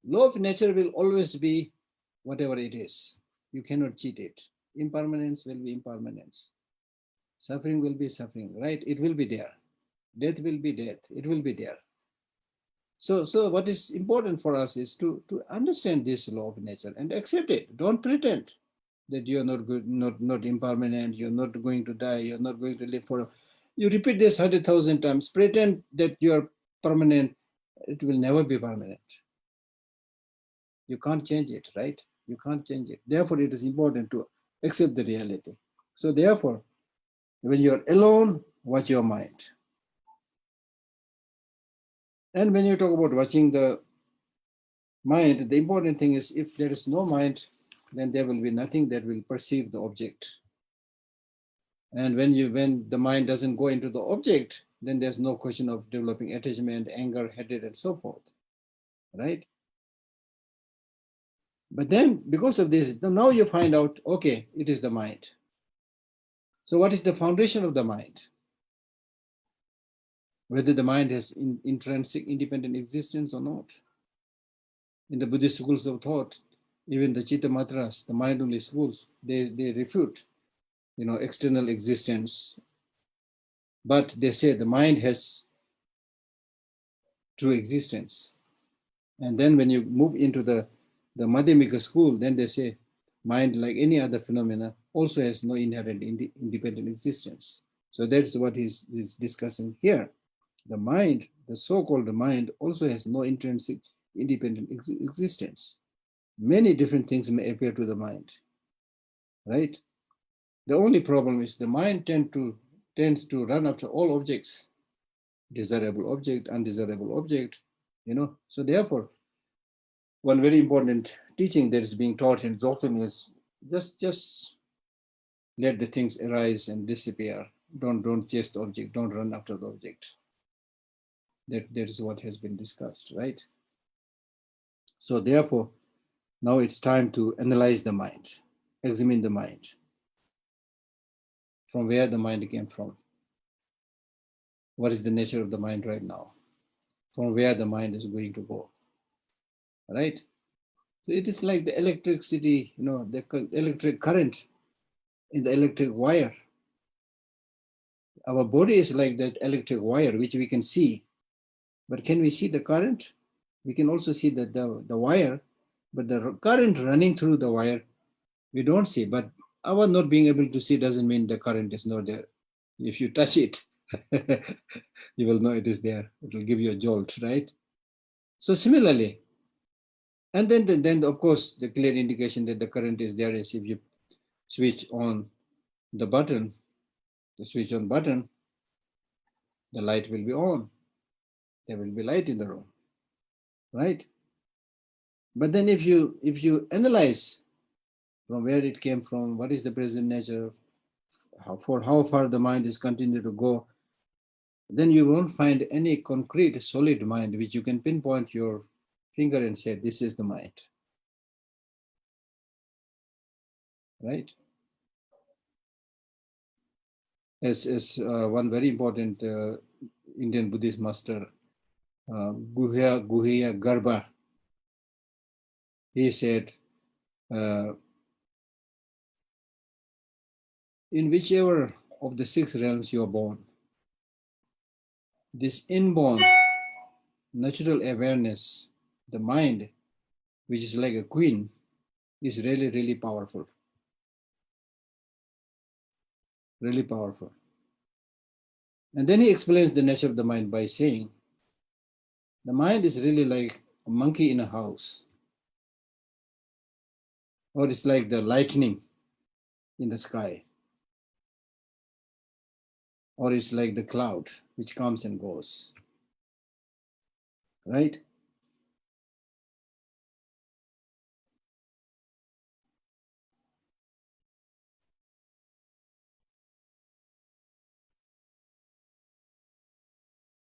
[SPEAKER 2] Law of nature will always be whatever it is. You cannot cheat it. Impermanence will be impermanence. Suffering will be suffering, right? It will be there. Death will be death. It will be there. So what is important for us is to understand this law of nature and accept it. Don't pretend that you are not good, not impermanent, you're not going to die, you're not going to live forever. You repeat this 100,000 times, pretend that you're permanent, it will never be permanent. You can't change it, right? You can't change it. Therefore, it is important to accept the reality. So therefore, when you're alone, watch your mind. And when you talk about watching the mind, the important thing is if there is no mind, then there will be nothing that will perceive the object. And when the mind doesn't go into the object, then there's no question of developing attachment, anger, hatred, and so forth, right? But then because of this, now you find out, okay, it is the mind. So what is the foundation of the mind? Whether the mind has intrinsic independent existence or not. In the Buddhist schools of thought, even the Chitta Matras, the mind-only schools, they refute, external existence. But they say the mind has true existence. And then when you move into the Madhyamika school, then they say mind, like any other phenomena, also has no inherent independent existence. So that's what he's discussing here. The mind, the so-called mind, also has no intrinsic independent existence. Many different things may appear to the mind, right? The only problem is the mind tends to run after all objects, desirable object, undesirable object, So therefore, one very important teaching that is being taught in Dzogchen is just let the things arise and disappear. Don't chase the object. Don't run after the object. That is what has been discussed, right? So therefore, now it's time to analyze the mind, examine the mind, from where the mind came from. What is the nature of the mind right now? From where the mind is going to go, right? So it is like the electricity, the electric current in the electric wire. Our body is like that electric wire, which we can see. But can we see the current? We can also see the wire, but the current running through the wire, we don't see. But our not being able to see doesn't mean the current is not there. If you touch it, you will know it is there. It will give you a jolt, right? So similarly, and then of course, the clear indication that the current is there is if you switch on the button, the switch on button, the light will be on. There will be light in the room, right? But then if you analyze from where it came from, what is the present nature, how far the mind is continuing to go, then you won't find any concrete, solid mind which you can pinpoint your finger and say, this is the mind, right? As one very important Indian Buddhist master, Guhya Garbha, he said, in whichever of the six realms you are born, this inborn natural awareness, the mind, which is like a queen, is really, really powerful. Really powerful. And then he explains the nature of the mind by saying, the mind is really like a monkey in a house, or it's like the lightning in the sky, or it's like the cloud which comes and goes, right?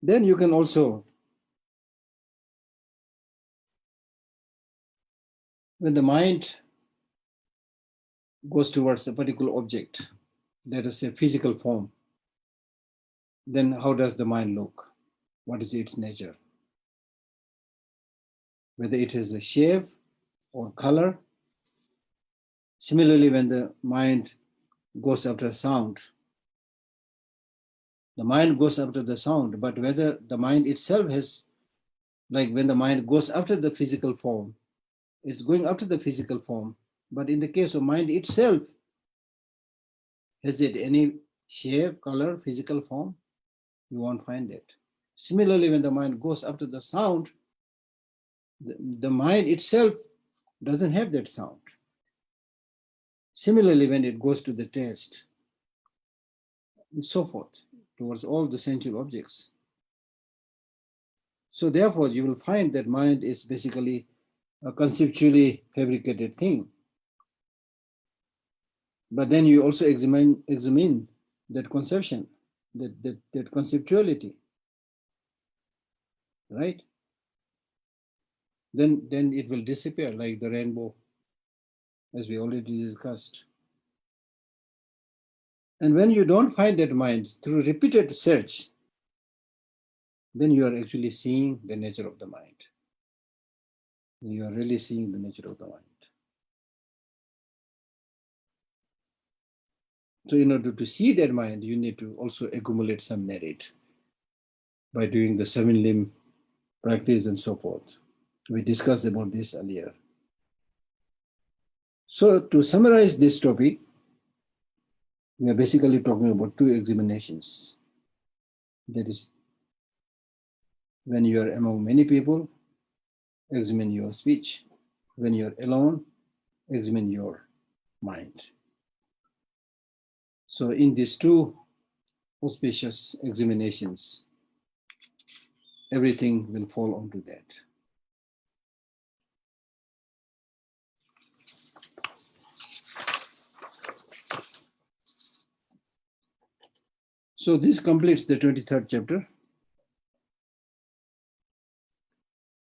[SPEAKER 2] Then you can also, when the mind goes towards a particular object, let us say physical form, then how does the mind look? What is its nature? Whether it is a shape or color. Similarly, when the mind goes after sound, the mind goes after the sound, but whether the mind itself has, like when the mind goes after the physical form, it's going after the physical form. But in the case of mind itself, has it any shape, color, physical form? You won't find it. Similarly, when the mind goes after the sound, the mind itself doesn't have that sound. Similarly, when it goes to the taste, and so forth, towards all the sensual objects. So therefore, you will find that mind is basically a conceptually fabricated thing. But then you also examine that conception, that conceptuality, right? Then it will disappear like the rainbow, as we already discussed. And when you don't find that mind through repeated search, then you are actually seeing the nature of the mind. You are really seeing the nature of the mind. So in order to see that mind, you need to also accumulate some merit by doing the 7-limb practice and so forth. We discussed about this earlier. So to summarize this topic, we are basically talking about 2 examinations. That is, when you are among many people, examine your speech. When you are alone, examine your mind. So in these 2 auspicious examinations, everything will fall onto that. So this completes the 23rd chapter.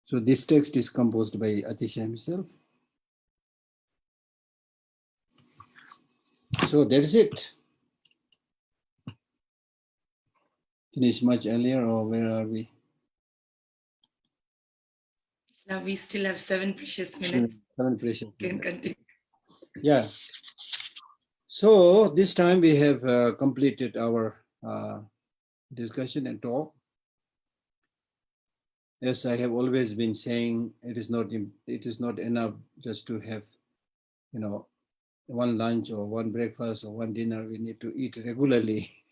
[SPEAKER 2] So this text is composed by Atisha himself. So that's it. Finish much earlier, or where are we?
[SPEAKER 1] Now we still have 7 precious minutes.
[SPEAKER 2] 7 precious
[SPEAKER 1] Can
[SPEAKER 2] minutes.
[SPEAKER 1] continue.
[SPEAKER 2] Yeah. So this time we have completed our discussion and talk. As I have always been saying, it is not enough just to have, one lunch or one breakfast or one dinner. We need to eat regularly.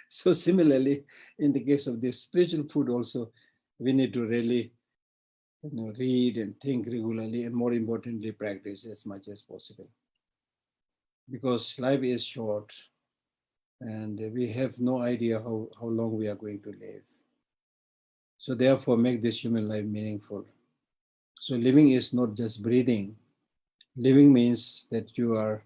[SPEAKER 2] So similarly, in the case of this spiritual food also, we need to really read and think regularly, and more importantly, practice as much as possible. Because life is short and we have no idea how long we are going to live. So therefore, make this human life meaningful. So living is not just breathing. Living means that you are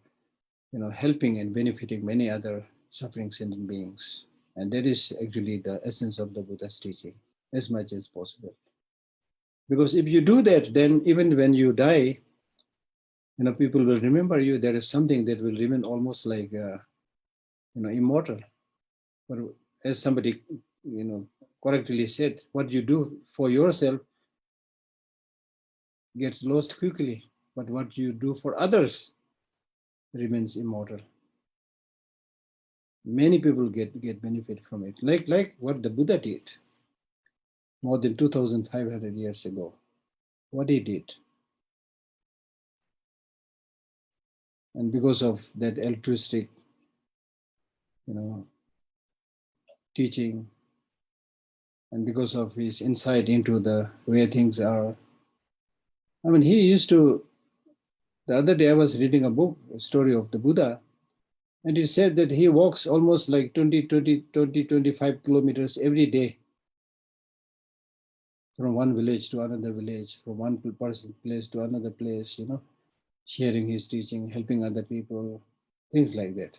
[SPEAKER 2] helping and benefiting many other suffering sentient beings. And that is actually the essence of the Buddha's teaching, as much as possible. Because if you do that, then even when you die, people will remember you. There is something that will remain almost like, immortal. But as somebody, correctly said, what you do for yourself gets lost quickly, but what you do for others remains immortal. Many people get benefit from it, like what the Buddha did more than 2,500 years ago. What he did. And because of that altruistic, teaching, and because of his insight into the way things are, he used to, the other day I was reading a book, a story of the Buddha, and it said that he walks almost like 25 kilometers every day from one village to another village, from one place to another place, sharing his teaching, helping other people, things like that.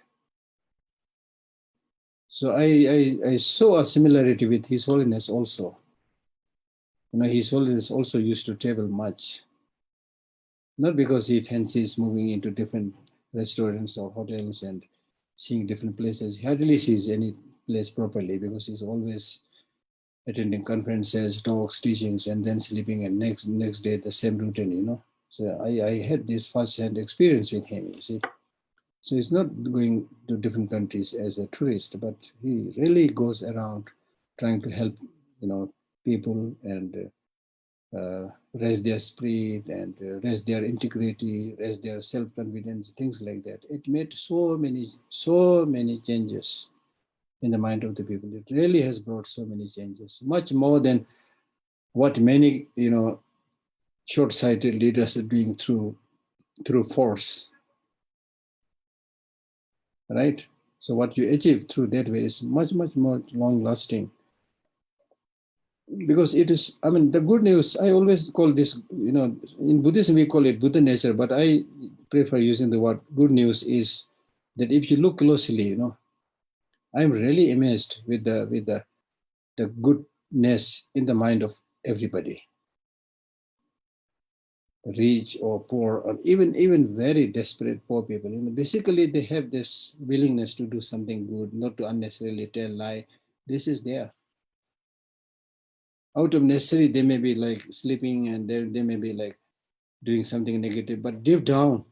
[SPEAKER 2] So I saw a similarity with His Holiness also. His Holiness also used to travel much. Not because he fancies moving into different restaurants or hotels and seeing different places. He hardly sees any place properly because he's always attending conferences, talks, teachings, and then sleeping, and next day the same routine. So I had this first-hand experience with him, you see. So he's not going to different countries as a tourist, but he really goes around trying to help, people and raise their spirit and raise their integrity, raise their self-confidence, things like that. It made so many changes in the mind of the people. It really has brought so many changes, much more than what many, short-sighted leaders are doing through force, right? So what you achieve through that way is much more long-lasting. Because it is, the good news, I always call this, in Buddhism we call it Buddha nature, but I prefer using the word good news is that if you look closely, I'm really amazed with the goodness in the mind of everybody, rich or poor, or even very desperate poor people. Basically they have this willingness to do something good, not to unnecessarily tell lie. This is there. Out of necessity, they may be like sleeping and they may be like doing something negative, but deep down,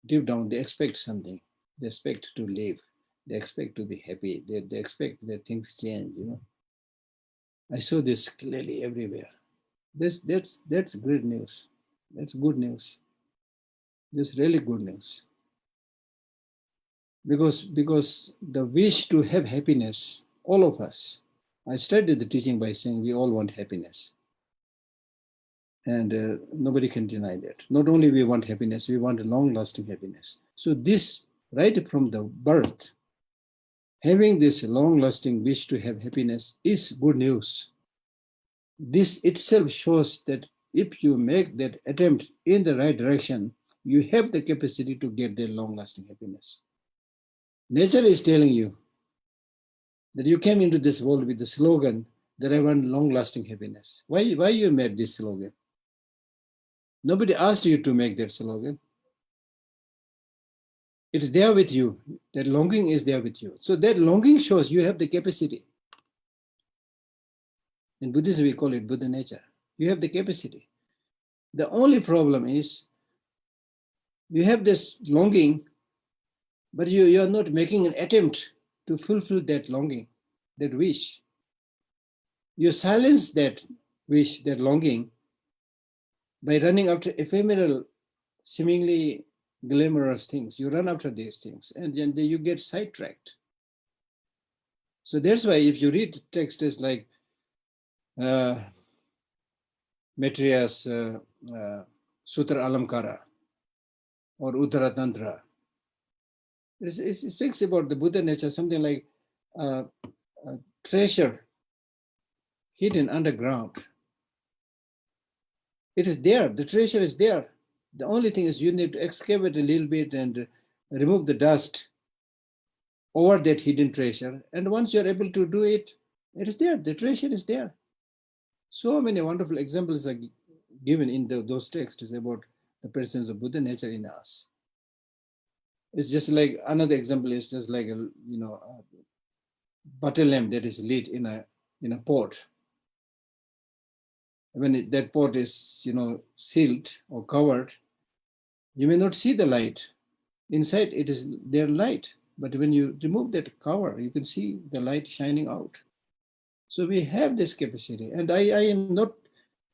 [SPEAKER 2] they expect something. They expect to live. They expect to be happy. They expect that things change. I saw this clearly everywhere. That's great news. That's good news. That's really good news. Because the wish to have happiness, all of us. I started the teaching by saying we all want happiness. And nobody can deny that. Not only we want happiness, we want a long-lasting happiness. So this, right from the birth, having this long-lasting wish to have happiness is good news. This itself shows that if you make that attempt in the right direction, you have the capacity to get that long-lasting happiness. Nature is telling you that you came into this world with the slogan that I want long-lasting happiness. Why you made this slogan? Nobody asked you to make that slogan. It's there with you. That longing is there with you. So that longing shows you have the capacity. In Buddhism, we call it Buddha nature. You have the capacity. The only problem is you have this longing, but you are not making an attempt to fulfill that longing, that wish. You silence that wish, that longing, by running after ephemeral, seemingly glamorous things. You run after these things, and then you get sidetracked. So that's why if you read texts like Maitreya's Sutra Alamkara or Uttara Tantra, it speaks about the Buddha nature, something like a treasure hidden underground. It is there, the treasure is there. The only thing is you need to excavate a little bit and remove the dust over that hidden treasure. And once you're able to do it, it is there, the treasure is there. So many wonderful examples are given in those texts about the presence of Buddha nature in us. It's just like another example is just like a butter lamp that is lit in a pot. When that pot is sealed or covered, you may not see the light. Inside it is there light, but when you remove that cover, you can see the light shining out. So we have this capacity, and I am not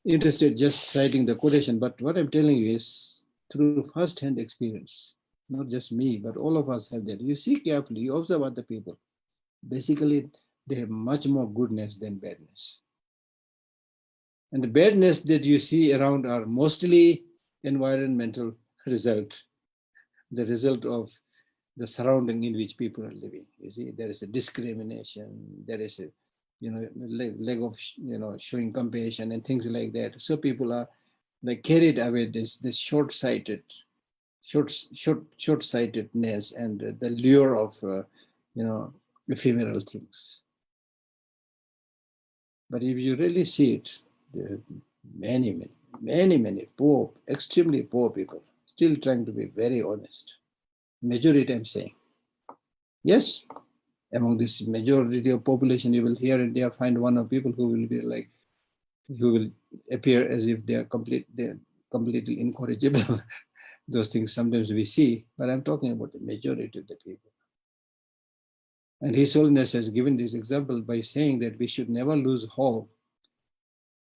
[SPEAKER 2] interested just citing the quotation, but what I'm telling you is through first-hand experience. Not just me, but all of us have that. You see carefully, you observe other people. Basically, they have much more goodness than badness. And the badness that you see around are mostly environmental result, the result of the surrounding in which people are living. You see, there is a discrimination, there is a lack of showing compassion and things like that. So people are like carried away this short-sightedness and the lure of ephemeral things. But if you really see it, there are many poor, extremely poor people still trying to be very honest. Majority, I'm saying. Yes, among this majority of population, you will here and there find one of people who will be like, who will appear as if they're completely incorrigible. Those things sometimes we see, but I'm talking about the majority of the people. And His Holiness has given this example by saying that we should never lose hope,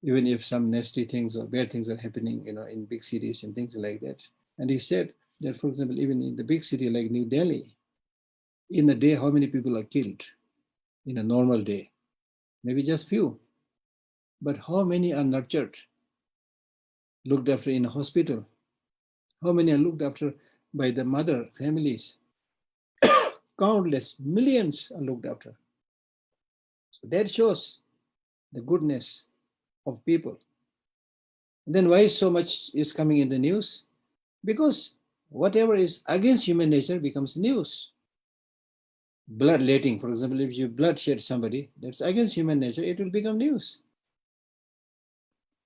[SPEAKER 2] even if some nasty things or bad things are happening, in big cities and things like that. And he said that, for example, even in the big city like New Delhi, in a day, how many people are killed in a normal day? Maybe just few. But how many are nurtured, looked after in a hospital? How many are looked after by the mother, families? Countless, millions are looked after. So that shows the goodness of people. And then why so much is coming in the news? Because whatever is against human nature becomes news. Bloodletting, for example, if you bloodshed somebody, that's against human nature, it will become news.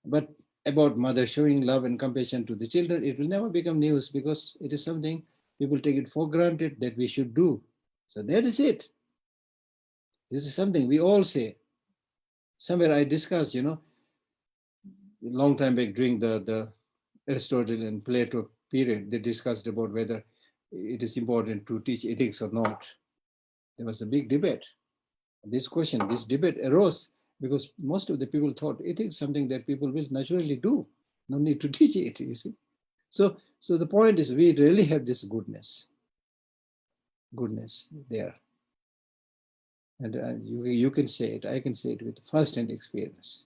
[SPEAKER 2] But about mother showing love and compassion to the children, it will never become news because it is something people take it for granted that we should do. So that is it. This is something we all say. Somewhere I discussed, a long time back during the Aristotle and Plato period, they discussed about whether it is important to teach ethics or not. There was a big debate. This debate arose because most of the people thought ethics is something that people will naturally do. No need to teach it, you see. So the point is we really have this goodness there. And you can say it, I can say it with first-hand experience.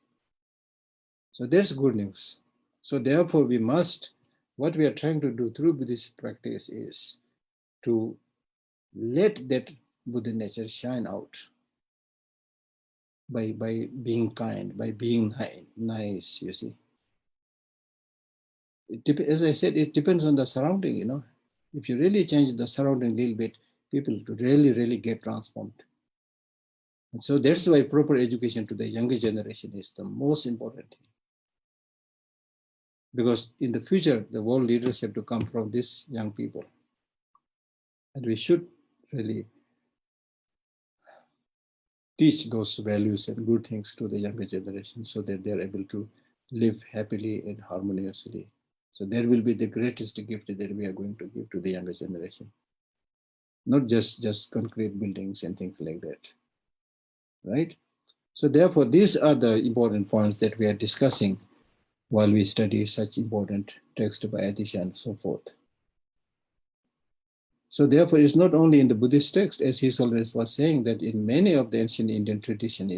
[SPEAKER 2] So that's good news. So therefore what we are trying to do through Buddhist practice is to let that Buddha nature shine out by being kind, by being nice, you see. As I said, it depends on the surrounding, If you really change the surrounding a little bit, people really get transformed. And so that's why proper education to the younger generation is the most important thing. Because in the future, the world leaders have to come from these young people. And we should really teach those values and good things to the younger generation so that they're able to live happily and harmoniously. So that will be the greatest gift that we are going to give to the younger generation. Not just concrete buildings and things like that, right? So therefore, these are the important points that we are discussing while we study such important text by Atisha and so forth. So therefore, it's not only in the Buddhist text, as His Holiness was saying, that in many of the ancient Indian tradition,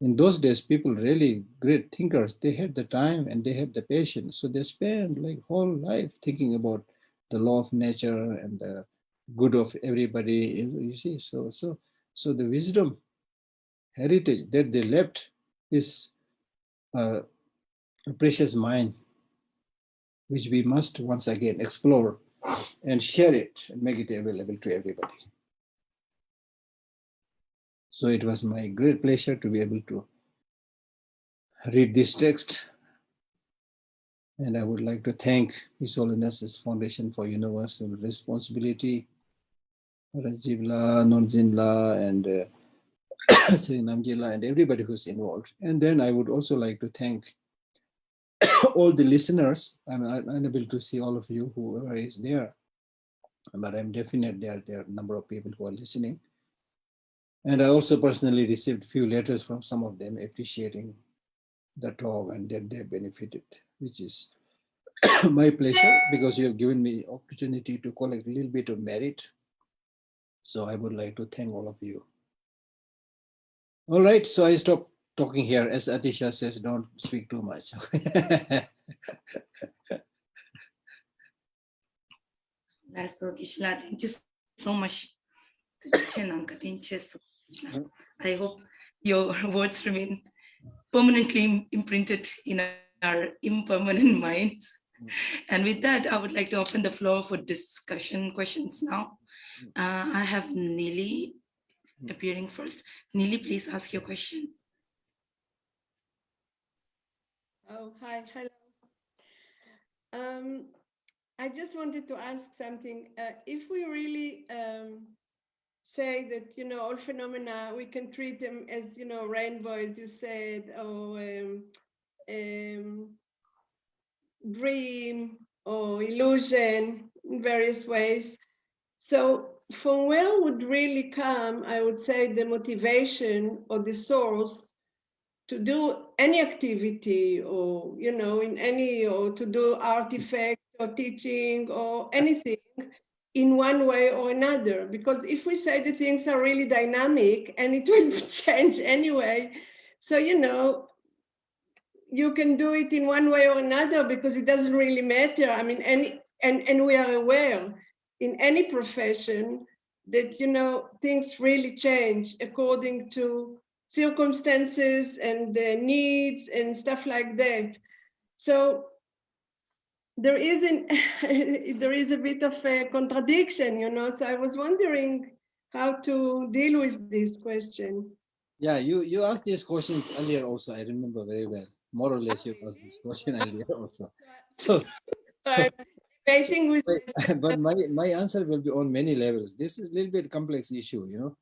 [SPEAKER 2] in those days, people really great thinkers, they had the time and they had the patience. So they spent like whole life thinking about the law of nature and the good of everybody, you see. So the wisdom heritage that they left is a precious mine, which we must once again explore and share it and make it available to everybody. So it was my great pleasure to be able to read this text. And I would like to thank His Holiness's Foundation for Universal Responsibility, Rajivla, Nonjinla, and Sri Namjila, and everybody who's involved. And then I would also like to thank all the listeners. I'm unable to see all of you, whoever is there, but I'm definite there are a number of people who are listening. And I also personally received a few letters from some of them appreciating the talk and that they benefited, which is my pleasure because you have given me opportunity to collect a little bit of merit. So I would like to thank all of you. All right, so I stop talking here. As Atisha says, don't speak too much.
[SPEAKER 1] Thank you so much. I hope your words remain permanently imprinted in our impermanent minds. And with that, I would like to open the floor for discussion questions now. I have Nili appearing first. Neeli, please ask your question.
[SPEAKER 3] Oh, hi, hello. I just wanted to ask something. If we really say that, you know, all phenomena, we can treat them as, you know, rainbow, as you said, or dream or illusion in various ways. So from where would really come, I would say, the motivation or the source to do any activity, or, you know, in any, or to do artifact or teaching or anything in one way or another? Because if we say the things are really dynamic and it will change anyway, so, you know, you can do it in one way or another because it doesn't really matter. I mean, and we are aware in any profession that, you know, things really change according to circumstances and needs and stuff like that. So there is a bit of a contradiction, you know. So I was wondering how to deal with this question.
[SPEAKER 2] Yeah, you asked these questions earlier also. I remember very well. More or less, you asked this question earlier also. So,
[SPEAKER 3] So
[SPEAKER 2] so,
[SPEAKER 3] I'm debating with myself.
[SPEAKER 2] but my answer will be on many levels. This is a little bit complex issue, you know,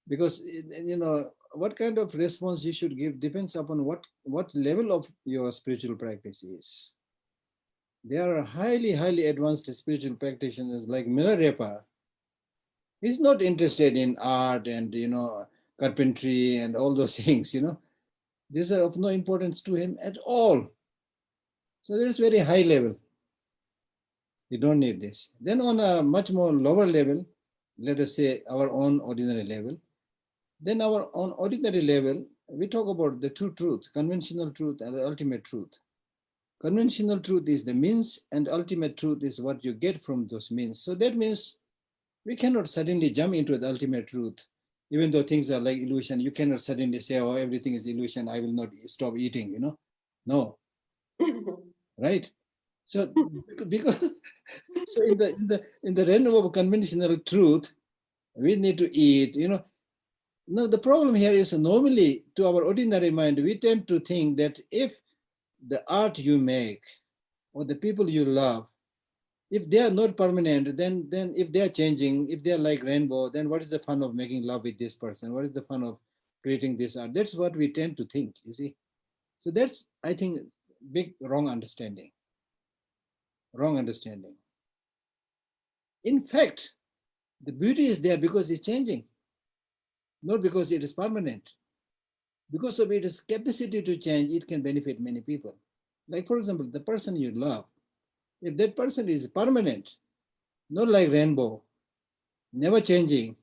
[SPEAKER 2] because you know what kind of response you should give depends upon what level of your spiritual practice is. There are highly advanced spiritual practitioners like Milarepa. He's not interested in art and, you know, carpentry and all those things, you know. These are of no importance to him at all. So there's very high level. You don't need this. Then on a much more lower level, let us say our own ordinary level, then our own ordinary level, we talk about the true truth, conventional truth and the ultimate truth. Conventional truth is the means and ultimate truth is what you get from those means. So that means we cannot suddenly jump into the ultimate truth. Even though things are like illusion, you cannot suddenly say, oh, everything is illusion, I will not stop eating, you know. No, right? So because so in the realm of conventional truth, we need to eat, you know. Now the problem here is normally to our ordinary mind, we tend to think that if the art you make or the people you love, if they are not permanent, then if they are changing, if they are like rainbow, then what is the fun of making love with this person? What is the fun of creating this art? That's what we tend to think, you see. So that's, I think, big wrong understanding. Wrong understanding. In fact, the beauty is there because it's changing, not because it is permanent. Because of its capacity to change, it can benefit many people. Like, for example, the person you love, if that person is permanent, not like rainbow, never changing.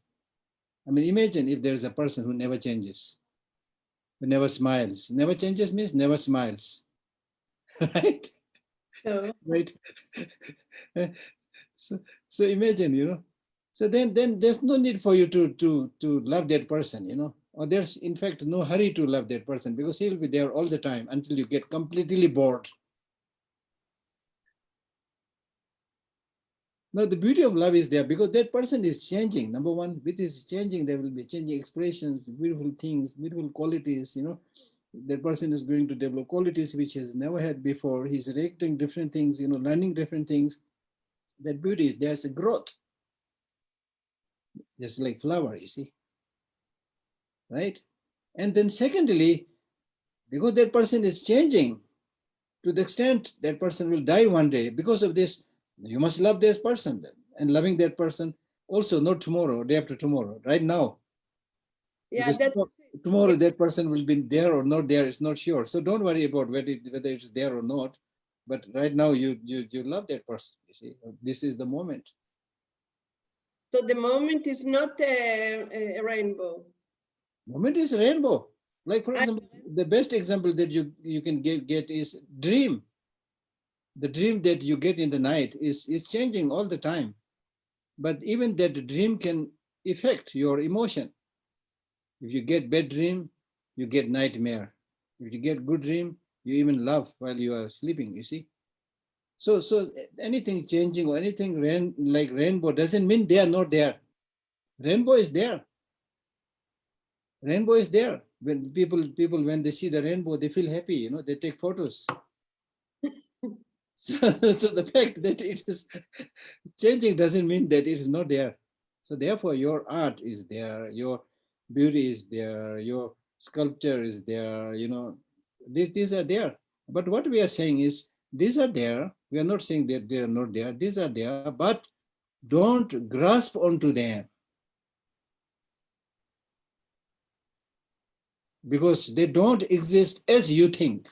[SPEAKER 2] I mean, imagine if there is a person who never changes, who never smiles. Never changes means never smiles, right?
[SPEAKER 3] So
[SPEAKER 2] Right. so, so imagine, you know. So then there's no need for you to love that person, you know. Or there's in fact no hurry to love that person because he'll be there all the time until you get completely bored. Now, the beauty of love is there because that person is changing. Number one, with his changing, there will be changing expressions, beautiful things, beautiful qualities, you know. That person is going to develop qualities which he has never had before. He's reacting different things, you know, learning different things. That beauty is there's a growth. Just like flower, you see. Right? And then secondly, because that person is changing, to the extent that person will die one day, because of this, you must love this person then. And loving that person also not tomorrow, day after tomorrow, right now.
[SPEAKER 3] yeah,
[SPEAKER 2] Because
[SPEAKER 3] that's
[SPEAKER 2] tomorrow that person will be there or not there, it's not sure. So don't worry about whether it's there or not. But right now you love that person, you see. This is the moment.
[SPEAKER 3] so the moment is not a rainbow.
[SPEAKER 2] Moment is rainbow. Like for example, the best example that you can get is dream. The dream that you get in the night is changing all the time. But even that dream can affect your emotion. If you get bad dream, you get nightmare. If you get good dream, you even laugh while you are sleeping, you see. So anything changing or anything like rainbow doesn't mean they are not there. Rainbow is there. Rainbow is there. When people when they see the rainbow, they feel happy, you know, they take photos. So the fact that it is changing doesn't mean that it is not there. So therefore your art is there, your beauty is there, your sculpture is there, you know, these are there. But what we are saying is these are there. We are not saying that they are not there. These are there, but don't grasp onto them, because they don't exist as you think.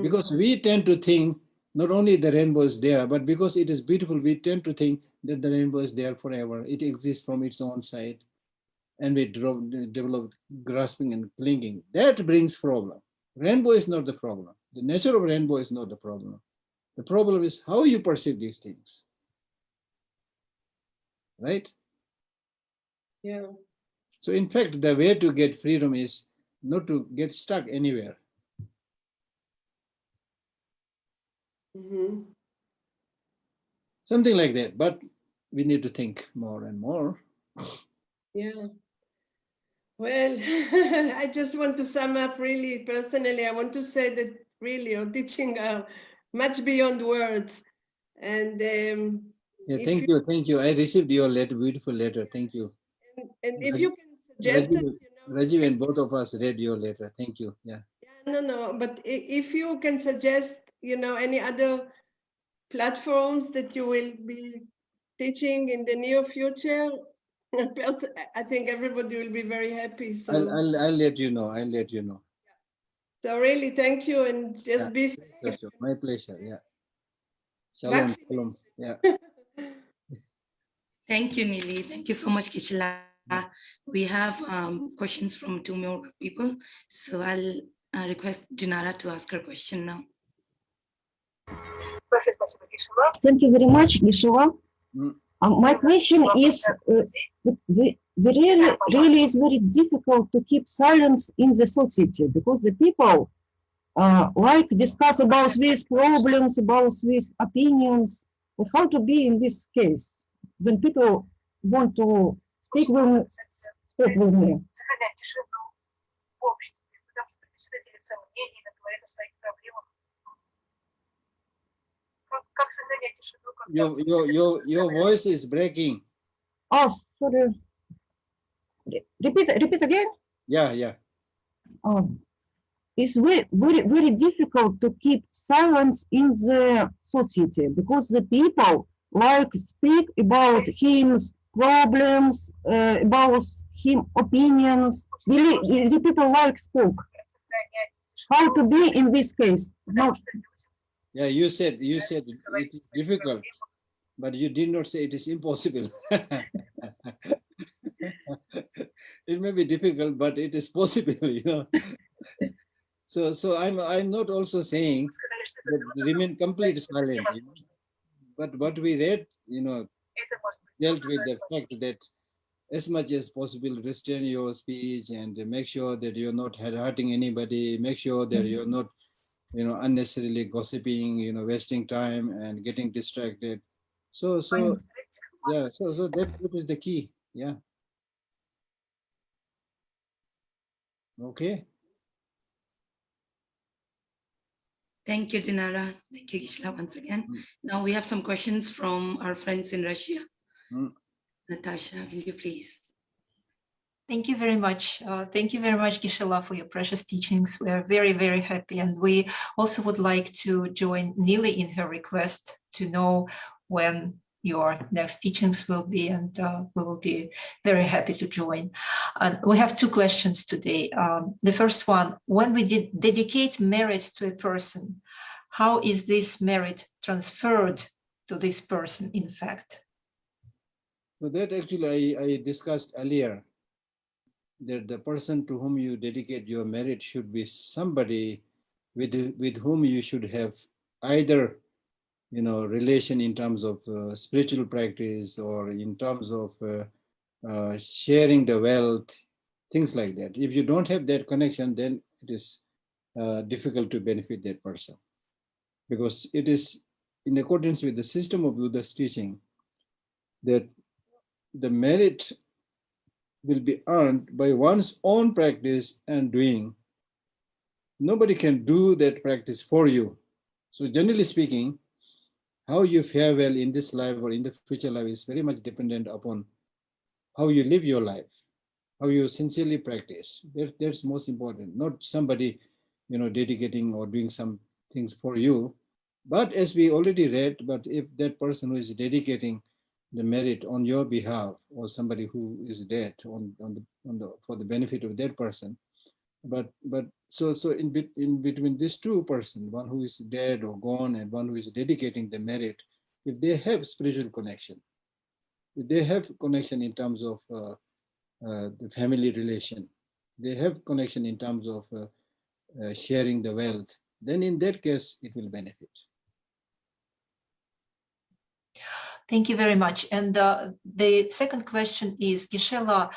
[SPEAKER 2] Because we tend to think not only the rainbow is there, but because it is beautiful, we tend to think that the rainbow is there forever. It exists from its own side, and we develop grasping and clinging. That brings problem. Rainbow is not the problem. The nature of rainbow is not the problem. The problem is how you perceive these things. Right?
[SPEAKER 3] Yeah.
[SPEAKER 2] So in fact, the way to get freedom is not to get stuck anywhere. Something like that, but we need to think more and more.
[SPEAKER 3] Yeah. Well, I just want to sum up really personally. I want to say that really your teaching are much beyond words. And
[SPEAKER 2] yeah, thank you. I received your letter, beautiful letter. Thank you.
[SPEAKER 3] And if you can suggest that, you know,
[SPEAKER 2] Rajiv and both of us read your letter. Thank you. Yeah.
[SPEAKER 3] No. But if you can suggest, you know, any other platforms that you will be teaching in the near future, I think everybody will be very happy. So
[SPEAKER 2] I'll let you know. I'll let you know.
[SPEAKER 3] So really, thank you, and just be safe.
[SPEAKER 2] My pleasure. Yeah. Shalom. Shalom. Yeah.
[SPEAKER 1] Thank you, Nili. Thank you so much, Geshe. We have questions from 2 more people. So I'll request Dinara to ask her question now.
[SPEAKER 4] Thank you very much, Geshe. My question is, really is very difficult to keep silence in the society, because the people like discuss about these problems, about these opinions. But how to be in this case when people want to speak with me?
[SPEAKER 2] Your voice is breaking.
[SPEAKER 4] Oh, sorry. Repeat again.
[SPEAKER 2] Yeah.
[SPEAKER 4] It's very difficult to keep silence in the society, because the people like speak about his problems, about him opinions. Really, the people like speak. How to be in this case? No.
[SPEAKER 2] Yeah, you said it is difficult, but you did not say it is impossible. It may be difficult, but it is possible, you know. So I'm not also saying that remain complete silent, you know? But what we read, you know, dealt with the fact that as much as possible restrain your speech and make sure that you're not hurting anybody, make sure that you're not, you know, unnecessarily gossiping, you know, wasting time and getting distracted. So yeah, so that is the key. Yeah. Okay.
[SPEAKER 1] Thank you, Dinara. Thank you, Geshe, once again. Now we have some questions from our friends in Russia. Natasha, will you please?
[SPEAKER 5] Thank you very much. Thank you very much, Geshe, for your precious teachings. We are very, very happy. And we also would like to join Nili in her request to know when your next teachings will be, and we will be very happy to join. And we have 2 questions today. The first one, when we dedicate merit to a person, how is this merit transferred to this person, in fact?
[SPEAKER 2] So that actually I discussed earlier, that the person to whom you dedicate your merit should be somebody with whom you should have either, you know, relation in terms of spiritual practice, or in terms of sharing the wealth, things like that. If you don't have that connection, then it is difficult to benefit that person, because it is in accordance with the system of Buddha's teaching that the merit will be earned by one's own practice and doing. Nobody can do that practice for you. So generally speaking, how you fare well in this life or in the future life is very much dependent upon how you live your life, how you sincerely practice. That's most important, not somebody, dedicating or doing some things for you. But as we already read, but if that person who is dedicating the merit on your behalf or somebody who is dead for the benefit of that person, but so in between these two persons, one who is dead or gone and one who is dedicating the merit, if they have spiritual connection, if they have connection in terms of the family relation, they have connection in terms of sharing the wealth, then in that case it will benefit.
[SPEAKER 5] Thank you very much. And the second question is, Geshe-la,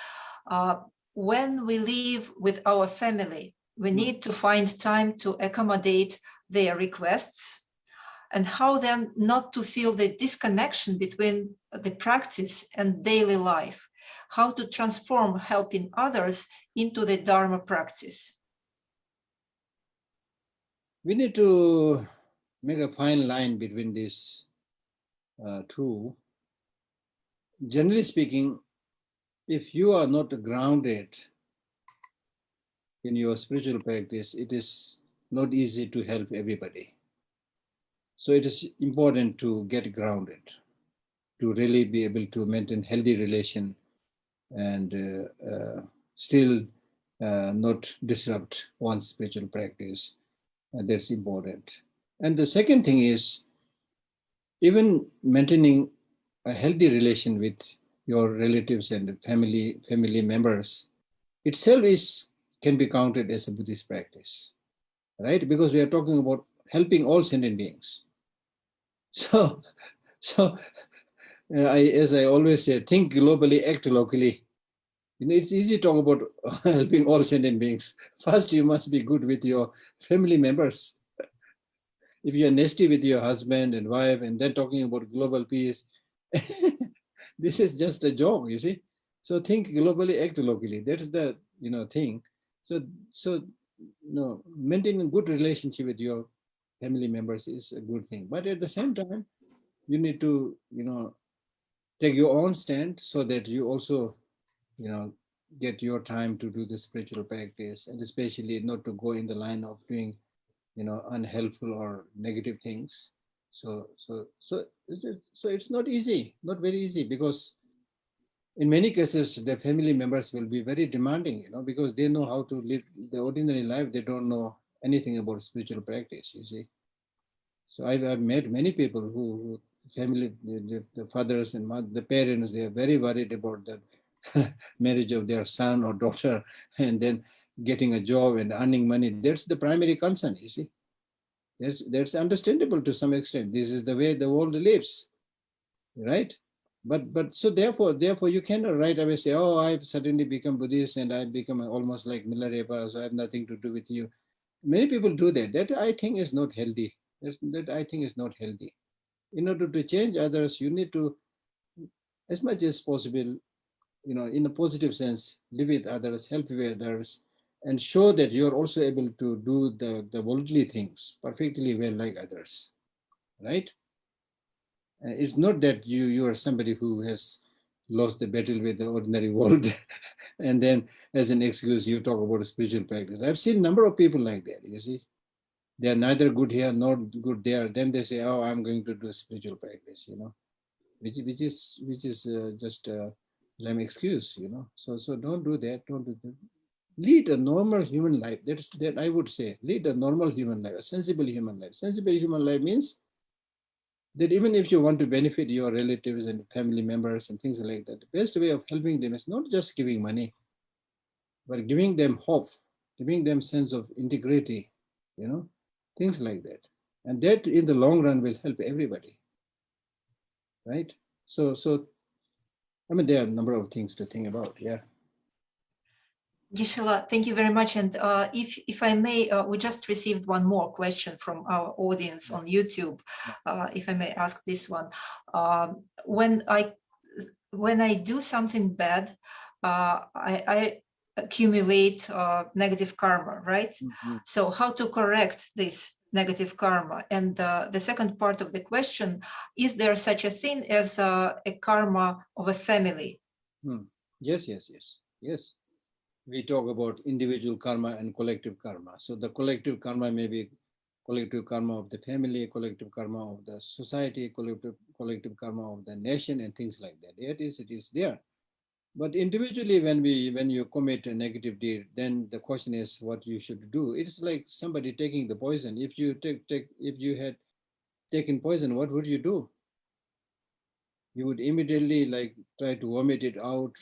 [SPEAKER 5] when we live with our family, we need to find time to accommodate their requests, and how then not to feel the disconnection between the practice and daily life, how to transform helping others into the Dharma practice.
[SPEAKER 2] We need to make a fine line between these two. Generally speaking, if you are not grounded in your spiritual practice, it is not easy to help everybody. So it is important to get grounded, to really be able to maintain healthy relation and still not disrupt one's spiritual practice. That's important. And the second thing is, even maintaining a healthy relation with your relatives and family members itself can be counted as a Buddhist practice, right? Because we are talking about helping all sentient beings. So as I always say, think globally, act locally. It's easy to talk about helping all sentient beings. First, you must be good with your family members. If you're nasty with your husband and wife and then talking about global peace, this is just a joke, you see. So think globally, act locally. That's the thing. So maintaining a good relationship with your family members is a good thing. But at the same time, you need to take your own stand so that you also get your time to do the spiritual practice, and especially not to go in the line of doing unhelpful or negative things. So it's not easy, not very easy, because in many cases the family members will be very demanding, because they know how to live the ordinary life. They don't know anything about spiritual practice, you see. So I've met many people who family, the fathers and the parents, they are very worried about the marriage of their son or daughter, and then getting a job and earning money. That's the primary concern, you see. That's understandable to some extent. This is the way the world lives, right? But so therefore you cannot right away say, oh, I've suddenly become Buddhist and I've become almost like Milarepa, so I have nothing to do with you. Many people do that. That I think is not healthy. That I think is not healthy. In order to change others, you need to, as much as possible, in a positive sense, live with others, help with others, and show that you're also able to do the worldly things perfectly well like others, right? It's not that you are somebody who has lost the battle with the ordinary world and then as an excuse you talk about a spiritual practice. I've seen a number of people like that, you see. They are neither good here nor good there. Then they say, oh, I'm going to do spiritual practice, which is just a lame excuse, So don't do that. Don't do that. Lead a normal human life. That I would say. Lead a normal human life, a sensible human life. Sensible human life means that even if you want to benefit your relatives and family members and things like that, the best way of helping them is not just giving money, but giving them hope, giving them sense of integrity, things like that. And that in the long run will help everybody, right? So there are a number of things to think about, yeah.
[SPEAKER 5] Geshe-la, thank you very much. And if I may, we just received one more question from our audience on YouTube. If I may ask this one. When I do something bad, I accumulate negative karma, right?
[SPEAKER 2] Mhm.
[SPEAKER 5] So how to correct this negative karma? And the second part of the question, is there such a thing as a karma of a family?
[SPEAKER 2] Yes, yes, yes, yes. We talk about individual karma and collective karma. So the collective karma may be collective karma of the family, collective karma of the society, collective karma of the nation, and things like that. It is there. But individually, when you commit a negative deed, then the question is what you should do. It's like somebody taking the poison. If you had taken poison, what would you do? You would immediately like try to vomit it out,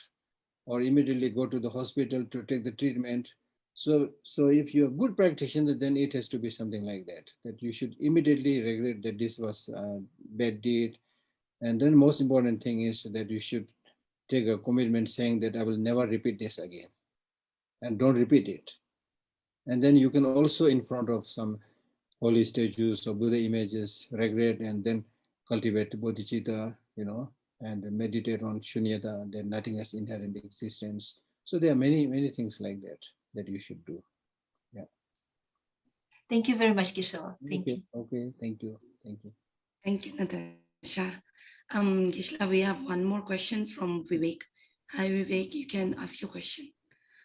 [SPEAKER 2] or immediately go to the hospital to take the treatment. So if you're a good practitioner, then it has to be something like that, that you should immediately regret that this was a bad deed. And then most important thing is that you should take a commitment saying that I will never repeat this again, and don't repeat it. And then you can also, in front of some holy statues or Buddha images, regret and then cultivate bodhicitta, and meditate on shunyata, that nothing has inherent existence. So there are many, many things like that you should do. Yeah.
[SPEAKER 5] Thank you very much, Geshe. Thank you.
[SPEAKER 2] Okay, thank you. Thank you.
[SPEAKER 1] Thank you, Natasha. Geshe, we have one more question from Vivek. Hi, Vivek, you can ask your question.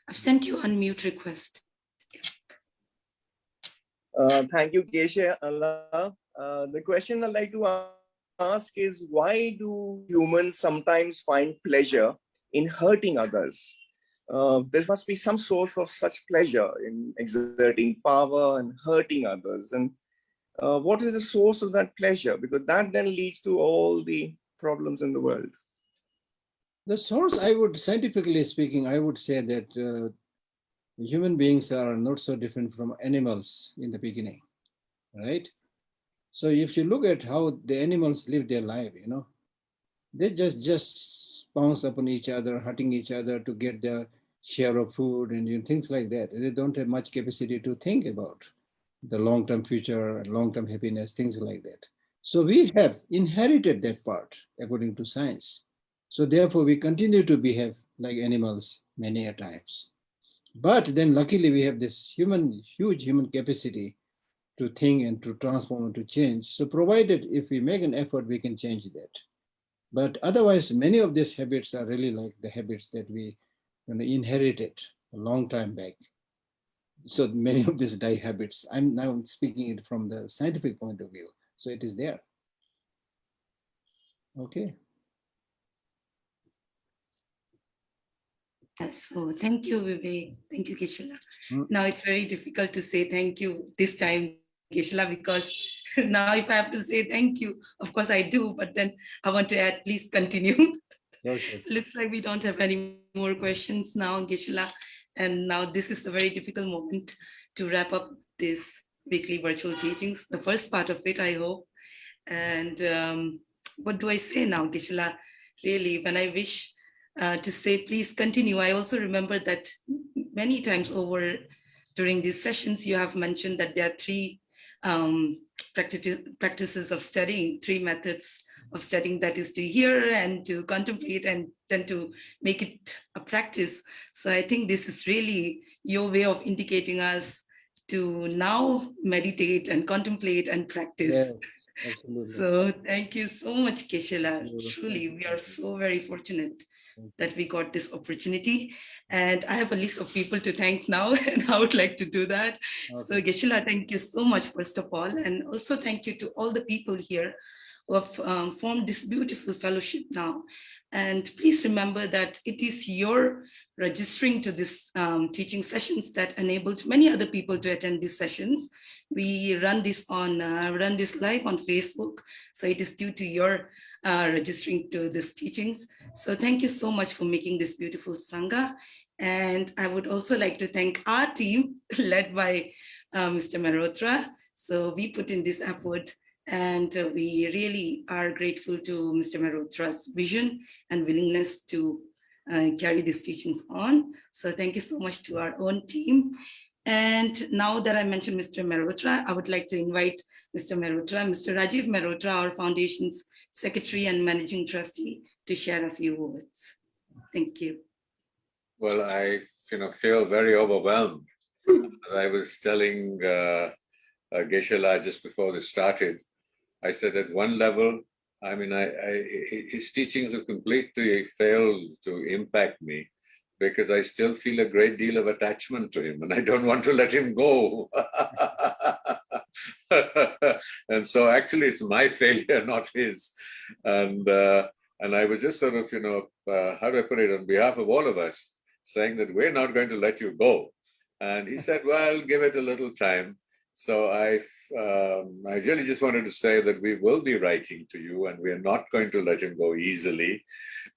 [SPEAKER 1] I've sent you unmute request.
[SPEAKER 6] Thank you, Geshe Allah. The question I'd like to ask is, why do humans sometimes find pleasure in hurting others? There must be some source of such pleasure in exerting power and hurting others. And what is the source of that pleasure? Because that then leads to all the problems in the world.
[SPEAKER 2] The source, scientifically speaking, I would say that human beings are not so different from animals in the beginning, right? So if you look at how the animals live their life, they just pounce upon each other, hurting each other to get their share of food and things like that. They don't have much capacity to think about the long-term future, long-term happiness, things like that. So we have inherited that part according to science. So therefore we continue to behave like animals many a times. But then luckily we have this huge human capacity to think and to transform and to change. So provided if we make an effort, we can change that. But otherwise, many of these habits are really like the habits that we inherited a long time back. So many of these die habits, I'm now speaking it from the scientific point of view. So it is there. Okay.
[SPEAKER 1] So thank you, Vivek. Thank you, Geshe. Now it's very difficult to say thank you this time, Geshe, because now if I have to say thank you, of course I do, but then I want to add, please continue.
[SPEAKER 2] Okay.
[SPEAKER 1] Looks like we don't have any more questions now, Geshe. And now this is the very difficult moment to wrap up this weekly virtual teachings, the first part of it, I hope. And what do I say now, Geshe? Really, when I wish to say, please continue. I also remember that many times over during these sessions, you have mentioned that there are three practices of studying, three methods of studying, that is to hear and to contemplate and then to make it a practice. So I think this is really your way of indicating us to now meditate and contemplate and practice.
[SPEAKER 2] Yes, absolutely.
[SPEAKER 1] So thank you so much, Geshe. Truly, we are so very fortunate that we got this opportunity. And I have a list of people to thank now, and I would like to do that. Okay. So Geshe, thank you so much, first of all. And also thank you to all the people here who have formed this beautiful fellowship now. And please remember that it is your registering to this teaching sessions that enabled many other people to attend these sessions. We run this live on Facebook. So it is due to your registering to these teachings. So thank you so much for making this beautiful Sangha. And I would also like to thank our team led by Mr. Mehrotra. So we put in this effort, and we really are grateful to Mr. Mehrotra's vision and willingness to carry these teachings on. So thank you so much to our own team. And now that I mentioned Mr. Mehrotra, I would like to invite Mr. Mehrotra, Mr. Rajiv Mehrotra, our foundation's secretary and managing trustee, to share a few words. Thank you.
[SPEAKER 7] Well, I feel very overwhelmed. I was telling Geshe Lhakdor just before this started, I said at one level, I mean, his teachings have completely failed to impact me because I still feel a great deal of attachment to him and I don't want to let him go. And so actually it's my failure, not his. And I was just sort of, how do I put it, on behalf of all of us, saying that we're not going to let you go. And he said, well, give it a little time. So I really just wanted to say that we will be writing to you and we're not going to let him go easily,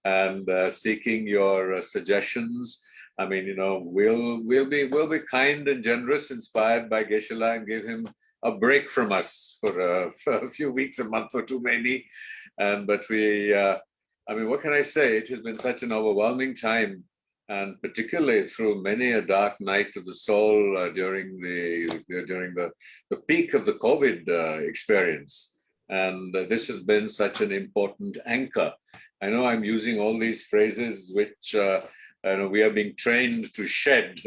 [SPEAKER 7] and seeking your suggestions. I mean, we'll be kind and generous, inspired by Geshe Lhakdor, and give him a break from us for a few weeks, a month or two maybe. But we, I mean, what can I say? It has been such an overwhelming time, and particularly through many a dark night of the soul during the peak of the COVID experience. And this has been such an important anchor. I know I'm using all these phrases which we are being trained to shed,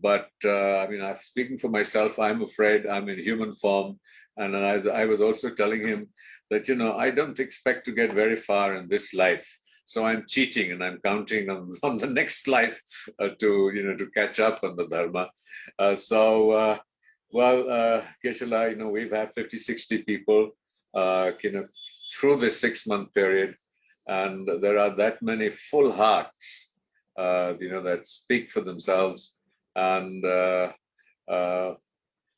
[SPEAKER 7] but I mean, I'm speaking for myself. I'm afraid I'm in human form, and I was also telling him that I don't expect to get very far in this life. So I'm cheating and I'm counting on the next life to catch up on the Dharma. Well, Geshe Lhakdor, we've had 50, 60 people, through this 6-month period, and there are that many full hearts, that speak for themselves. And I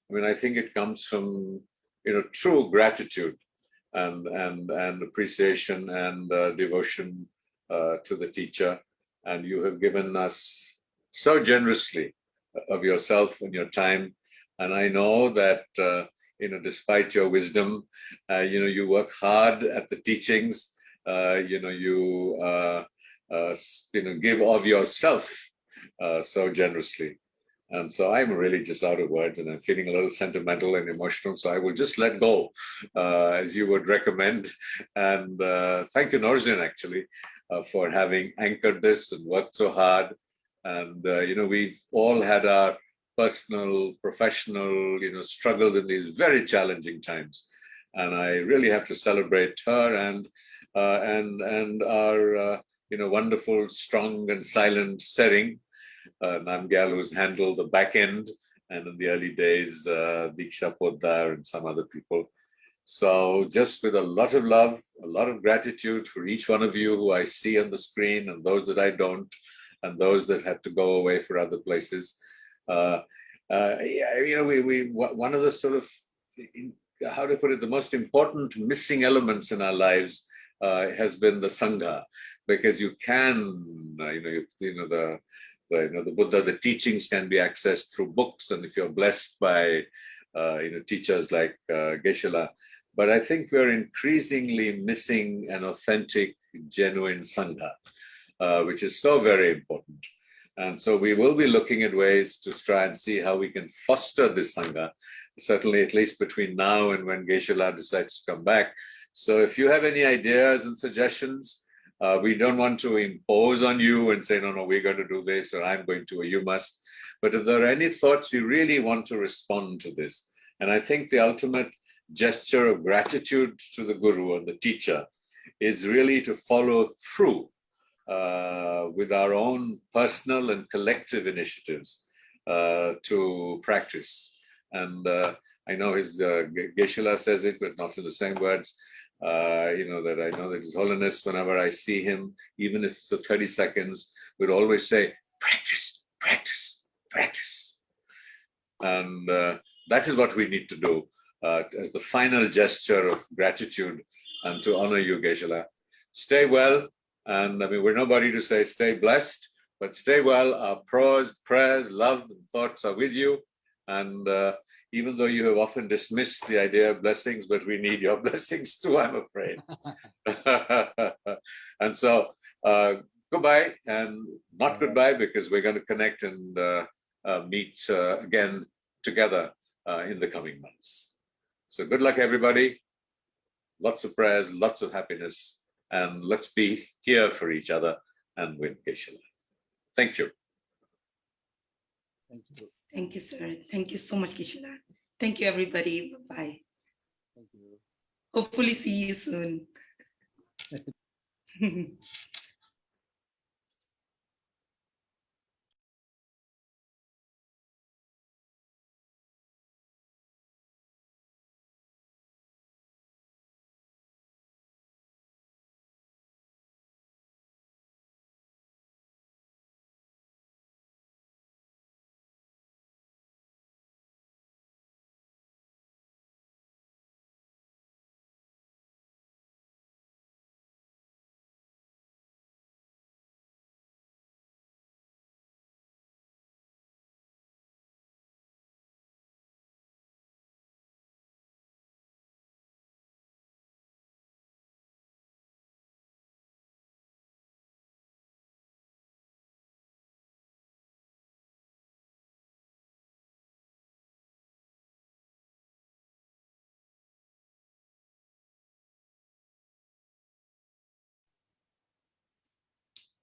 [SPEAKER 7] mean, I think it comes from, true gratitude and appreciation and devotion to the teacher. And you have given us so generously of yourself and your time. And I know that, despite your wisdom, you work hard at the teachings, give of yourself so generously. And so I'm really just out of words and I'm feeling a little sentimental and emotional. So I will just let go, as you would recommend. And thank you, Norzin, actually, for having anchored this and worked so hard. And, we've all had our personal, professional, struggled in these very challenging times. And I really have to celebrate her and our, wonderful, strong and silent Sering, Namgyal, who's handled the back end, and in the early days, Diksha Poddar and some other people. So just with a lot of love, a lot of gratitude for each one of you who I see on the screen and those that I don't, and those that had to go away for other places. One of the sort of, how to put it, the most important missing elements in our lives has been the Sangha, because you can, the Buddha, the teachings can be accessed through books, and if you're blessed by, teachers like Geshe Lhakdor. But I think we're increasingly missing an authentic, genuine Sangha, which is so very important. And so we will be looking at ways to try and see how we can foster this Sangha, certainly at least between now and when Geshe Lhakdor decides to come back. So if you have any ideas and suggestions, we don't want to impose on you and say, no, we're going to do this, or I'm going to, or you must. But if there are any thoughts, we really want to respond to this. And I think the ultimate gesture of gratitude to the Guru and the teacher is really to follow through with our own personal and collective initiatives to practice. And I know Geshe Lhakdor says it, but not in the same words. That I know that His Holiness, whenever I see him, even if it's for 30 seconds, would always say, practice, practice, practice. And that is what we need to do as the final gesture of gratitude and to honor you, Geshe Lhakdor. Stay well. And I mean, we're nobody to say stay blessed, but stay well. Our prayers, love, and thoughts are with you. And even though you have often dismissed the idea of blessings, but we need your blessings too, I'm afraid. And so goodbye, and not goodbye, because we're going to connect and meet again together in the coming months. So good luck, everybody. Lots of prayers, lots of happiness, and let's be here for each other and with Geshe Lhakdor. Thank you.
[SPEAKER 2] Thank you.
[SPEAKER 1] Thank you, sir. Thank you so much, Geshe La. Thank you, everybody. Bye-bye.
[SPEAKER 2] Thank you.
[SPEAKER 1] Hopefully see you soon.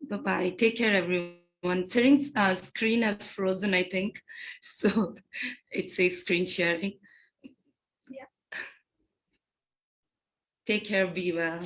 [SPEAKER 1] Bye-bye. Take care, everyone. Sering's screen has frozen, I think. So it says screen sharing. Yeah. Take care, be well.